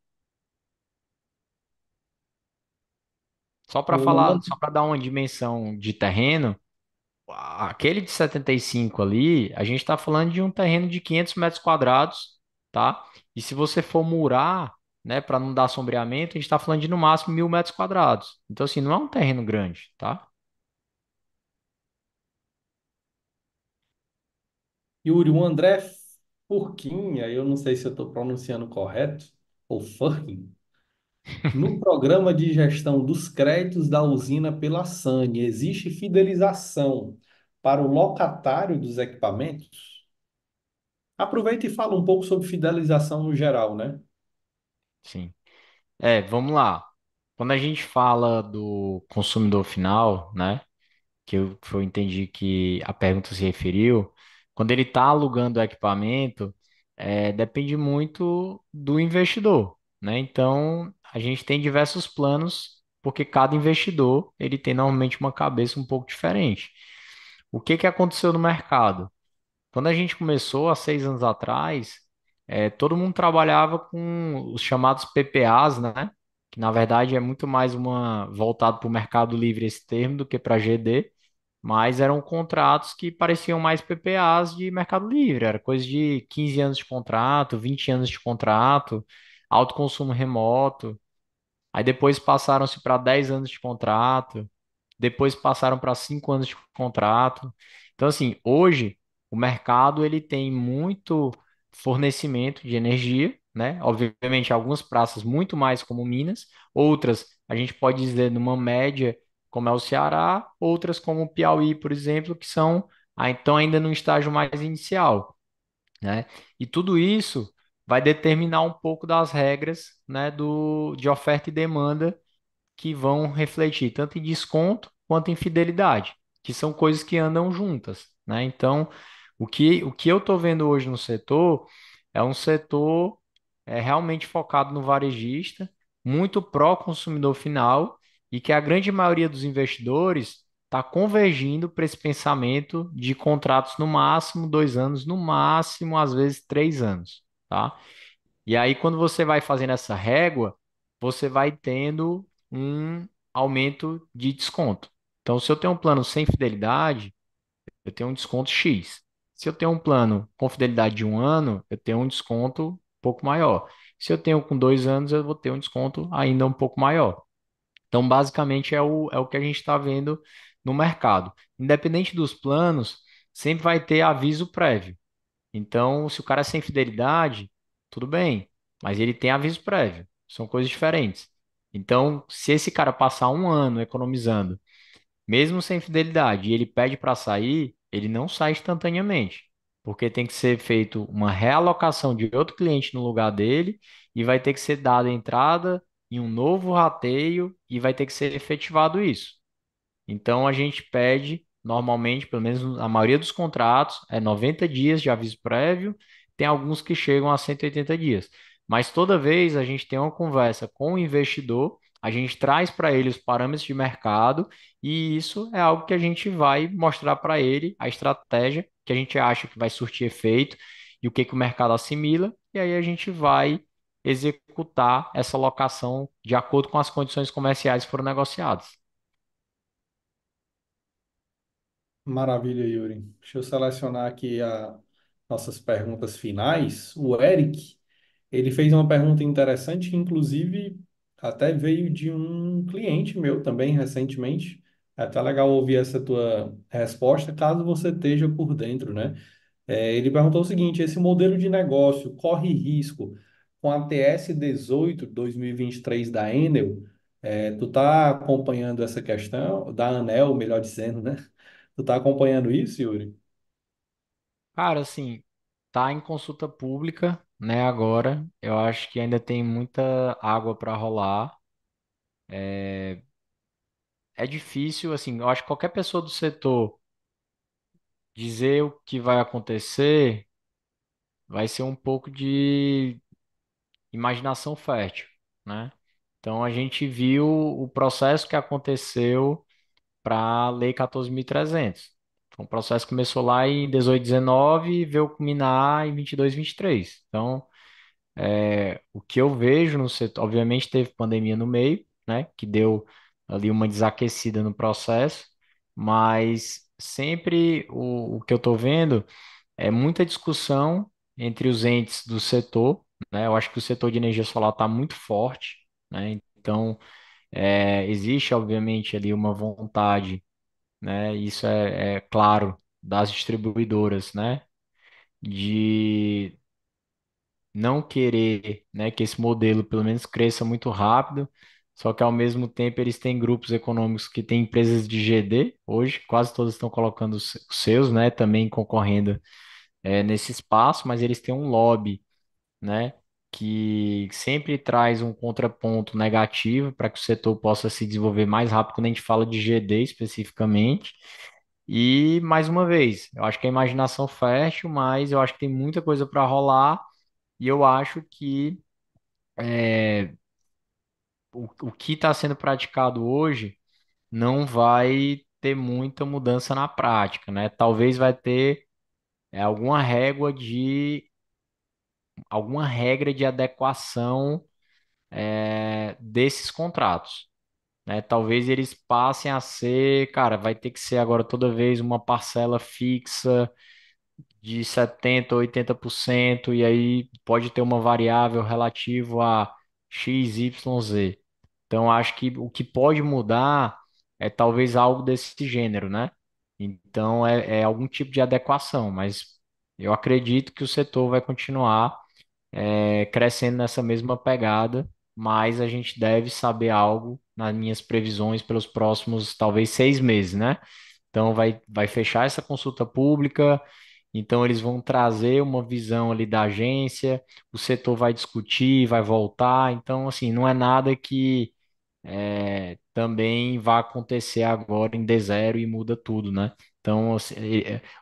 Só para falar, O, só para dar uma dimensão de terreno, aquele de 75 ali, a gente está falando de um terreno de 500 metros quadrados, tá? E se você for murar, né, para não dar sombreamento, a gente está falando de no máximo 1.000 metros quadrados. Então, assim, não é um terreno grande, tá? Yuri, o André Furquinha, eu não sei se eu estou pronunciando correto, ou Furquim, no programa de gestão dos créditos da usina pela SANI, existe fidelização para o locatário dos equipamentos? Aproveita e fala um pouco sobre fidelização no geral, né? Sim. Vamos lá. Quando a gente fala do consumidor final, né? Que eu entendi que a pergunta se referiu, quando ele está alugando o equipamento, depende muito do investidor, né? Então, a gente tem diversos planos, porque cada investidor, ele tem normalmente uma cabeça um pouco diferente. O que que aconteceu no mercado? Quando a gente começou há 6 anos atrás, todo mundo trabalhava com os chamados PPAs, né? Que na verdade é muito mais uma voltado para o Mercado Livre esse termo do que para GD, mas eram contratos que pareciam mais PPAs de Mercado Livre, era coisa de 15 anos de contrato, 20 anos de contrato, alto consumo remoto. Aí depois passaram-se para 10 anos de contrato, depois passaram para 5 anos de contrato. Então, assim, hoje o mercado ele tem muito fornecimento de energia, né? Obviamente, algumas praças muito mais como Minas, outras a gente pode dizer numa média, como é o Ceará, outras como o Piauí, por exemplo, que são então ainda no estágio mais inicial, né? E tudo isso vai determinar um pouco das regras, né, de oferta e demanda que vão refletir tanto em desconto quanto em fidelidade, que são coisas que andam juntas, né? Então, o que eu estou vendo hoje no setor é um setor realmente focado no varejista, muito pró-consumidor final, e que a grande maioria dos investidores está convergindo para esse pensamento de contratos no máximo 2 anos, no máximo, às vezes, 3 anos, tá? E aí, quando você vai fazendo essa régua, você vai tendo um aumento de desconto. Então, se eu tenho um plano sem fidelidade, eu tenho um desconto X. Se eu tenho um plano com fidelidade de 1 ano, eu tenho um desconto um pouco maior. Se eu tenho com 2 anos, eu vou ter um desconto ainda um pouco maior. Então, basicamente, é o que a gente está vendo no mercado. Independente dos planos, sempre vai ter aviso prévio. Então, se o cara é sem fidelidade, tudo bem, mas ele tem aviso prévio, são coisas diferentes. Então, se esse cara passar 1 ano economizando, mesmo sem fidelidade, e ele pede para sair, ele não sai instantaneamente, porque tem que ser feito uma realocação de outro cliente no lugar dele e vai ter que ser dada entrada em um novo rateio e vai ter que ser efetivado isso. Então a gente pede, normalmente, pelo menos a maioria dos contratos, é 90 dias de aviso prévio, tem alguns que chegam a 180 dias. Mas toda vez a gente tem uma conversa com o investidor, a gente traz para ele os parâmetros de mercado, e isso é algo que a gente vai mostrar para ele, a estratégia que a gente acha que vai surtir efeito e o que que o mercado assimila, e aí a gente vai executar essa locação de acordo com as condições comerciais que foram negociadas. Maravilha, Yuri. Deixa eu selecionar aqui as nossas perguntas finais. O Eric, ele fez uma pergunta interessante, que inclusive até veio de um cliente meu também recentemente. É até legal ouvir essa tua resposta, caso você esteja por dentro, né? Ele perguntou o seguinte: esse modelo de negócio corre risco com a TS 18 2023 da Enel? Tu tá acompanhando essa questão, da Anel, melhor dizendo, né? Tu tá acompanhando isso, Yuri? Cara, assim, tá em consulta pública, né, agora. Eu acho que ainda tem muita água para rolar. É difícil, assim, eu acho que qualquer pessoa do setor dizer o que vai acontecer vai ser um pouco de imaginação fértil, né? Então a gente viu o processo que aconteceu para a Lei 14.300. Foi um processo que começou lá em 18, 19 e veio culminar em 22, 23. Então, o que eu vejo no setor, obviamente teve pandemia no meio, né, que deu ali uma desaquecida no processo, mas sempre o que eu estou vendo é muita discussão entre os entes do setor, né, eu acho que o setor de energia solar está muito forte, né, então existe obviamente ali uma vontade, né, isso é claro, das distribuidoras, né, de não querer, né, que esse modelo pelo menos cresça muito rápido, só que ao mesmo tempo eles têm grupos econômicos que têm empresas de GD, hoje quase todas estão colocando os seus, né, também concorrendo nesse espaço, mas eles têm um lobby, né, que sempre traz um contraponto negativo para que o setor possa se desenvolver mais rápido quando a gente fala de GD especificamente. E mais uma vez, eu acho que a imaginação fértil, mas eu acho que tem muita coisa para rolar e eu acho que o que está sendo praticado hoje não vai ter muita mudança na prática, né? Talvez vai ter alguma régua de alguma regra de adequação desses contratos, né? Talvez eles passem a ser, cara, vai ter que ser agora toda vez uma parcela fixa de 70 ou 80% e aí pode ter uma variável relativo a X, Y, Z. Então, acho que o que pode mudar é talvez algo desse gênero, né? Então, é algum tipo de adequação, mas eu acredito que o setor vai continuar crescendo nessa mesma pegada, mas a gente deve saber algo nas minhas previsões pelos próximos, talvez, 6 meses, né? Então, vai fechar essa consulta pública, então eles vão trazer uma visão ali da agência, o setor vai discutir, vai voltar, então, assim, não é nada que também vai acontecer agora em D0 e muda tudo, né? Então, assim,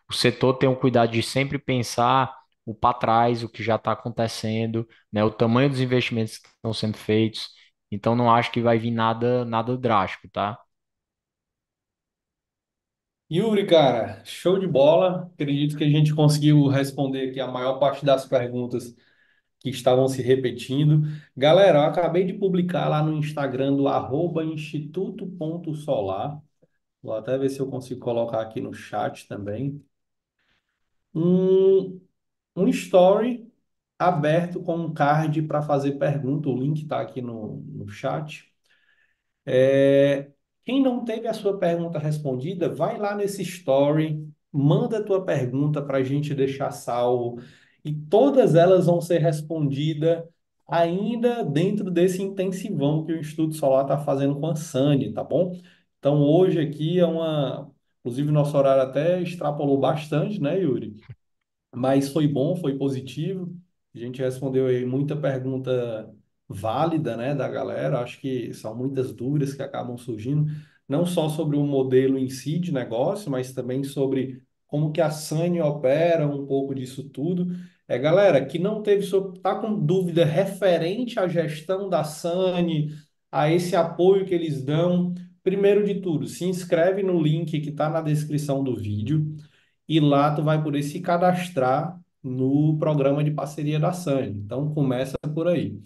o setor tem o cuidado de sempre pensar o para trás, o que já está acontecendo, né? O tamanho dos investimentos que estão sendo feitos. Então, não acho que vai vir nada drástico, tá? Yuri, cara, show de bola. Acredito que a gente conseguiu responder aqui a maior parte das perguntas que estavam se repetindo. Galera, eu acabei de publicar lá no Instagram do @instituto.solar. Vou até ver se eu consigo colocar aqui no chat também. Um, um story aberto com um card para fazer pergunta. O link está aqui no chat. É, quem não teve a sua pergunta respondida, vai lá nesse story, manda a tua pergunta para a gente deixar salvo e todas elas vão ser respondidas ainda dentro desse intensivão que o Instituto Solar está fazendo com a Sani, tá bom? Então hoje aqui é uma, inclusive nosso horário até extrapolou bastante, né, Yuri? Mas foi bom, foi positivo. A gente respondeu aí muita pergunta válida, né, da galera. Acho que são muitas dúvidas que acabam surgindo, não só sobre o modelo em si de negócio, mas também sobre como que a Sani opera, um pouco disso tudo. Galera, que não teve, tá com dúvida referente à gestão da Sani, a esse apoio que eles dão, primeiro de tudo, se inscreve no link que está na descrição do vídeo e lá tu vai poder se cadastrar no programa de parceria da Sandy. Então começa por aí.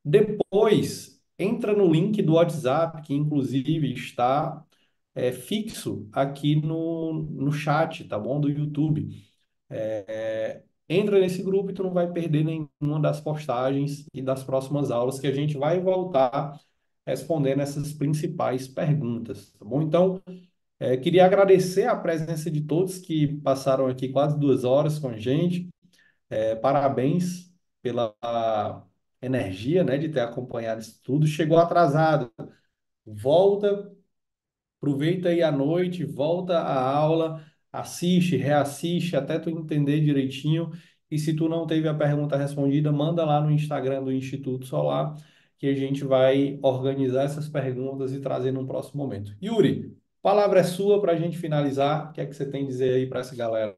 Depois entra no link do WhatsApp, que inclusive está fixo aqui no chat, tá bom? Do YouTube. Entra nesse grupo e tu não vai perder nenhuma das postagens e das próximas aulas que a gente vai voltar respondendo essas principais perguntas, tá bom? Então, queria agradecer a presença de todos que passaram aqui quase 2 horas com a gente. Parabéns pela energia, né, de ter acompanhado isso tudo. Chegou atrasado, volta, aproveita aí a noite, volta à aula, assiste, reassiste até tu entender direitinho. E se tu não teve a pergunta respondida, manda lá no Instagram do Instituto Solar, que a gente vai organizar essas perguntas e trazer num próximo momento. Yuri, a palavra é sua para a gente finalizar. O que é que você tem a dizer aí para essa galera?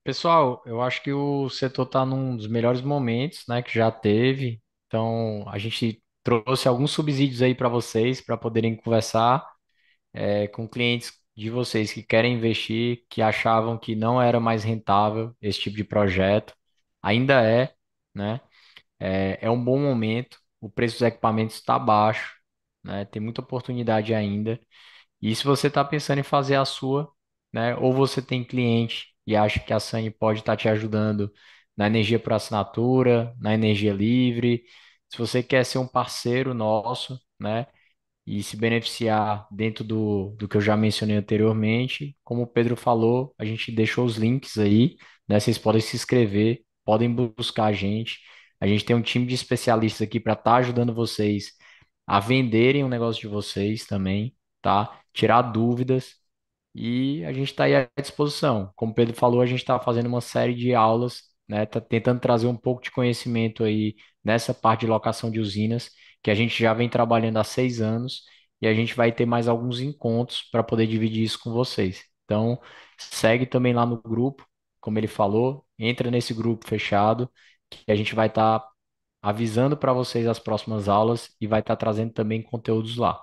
Pessoal, eu acho que o setor está num dos melhores momentos, né, que já teve. Então, a gente trouxe alguns subsídios aí para vocês, para poderem conversar com clientes de vocês que querem investir, que achavam que não era mais rentável esse tipo de projeto. Ainda é, né? É um bom momento. O preço dos equipamentos está baixo, né? Tem muita oportunidade ainda. E se você está pensando em fazer a sua, né? Ou você tem cliente e acha que a Sani pode estar te ajudando na energia por assinatura, na energia livre. Se você quer ser um parceiro nosso, né? e se beneficiar dentro do que eu já mencionei anteriormente. Como o Pedro falou, a gente deixou os links aí, né? Vocês podem se inscrever, podem buscar a gente. A gente tem um time de especialistas aqui para estar ajudando vocês a venderem o negócio de vocês também, tá? Tirar dúvidas. E a gente está aí à disposição. Como o Pedro falou, a gente está fazendo uma série de aulas, né? Tá tentando trazer um pouco de conhecimento aí nessa parte de locação de usinas, que a gente já vem trabalhando há 6 anos, e a gente vai ter mais alguns encontros para poder dividir isso com vocês. Então, segue também lá no grupo, como ele falou, entra nesse grupo fechado, que a gente vai estar avisando para vocês as próximas aulas e vai estar trazendo também conteúdos lá.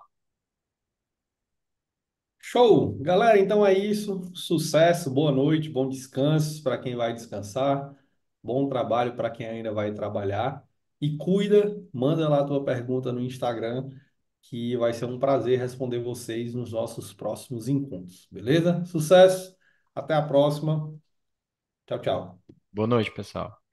Show! Galera, então é isso. Sucesso, boa noite, bom descanso para quem vai descansar, bom trabalho para quem ainda vai trabalhar. E cuida, manda lá a tua pergunta no Instagram, que vai ser um prazer responder vocês nos nossos próximos encontros, beleza? Sucesso, até a próxima. Tchau, tchau. Boa noite, pessoal.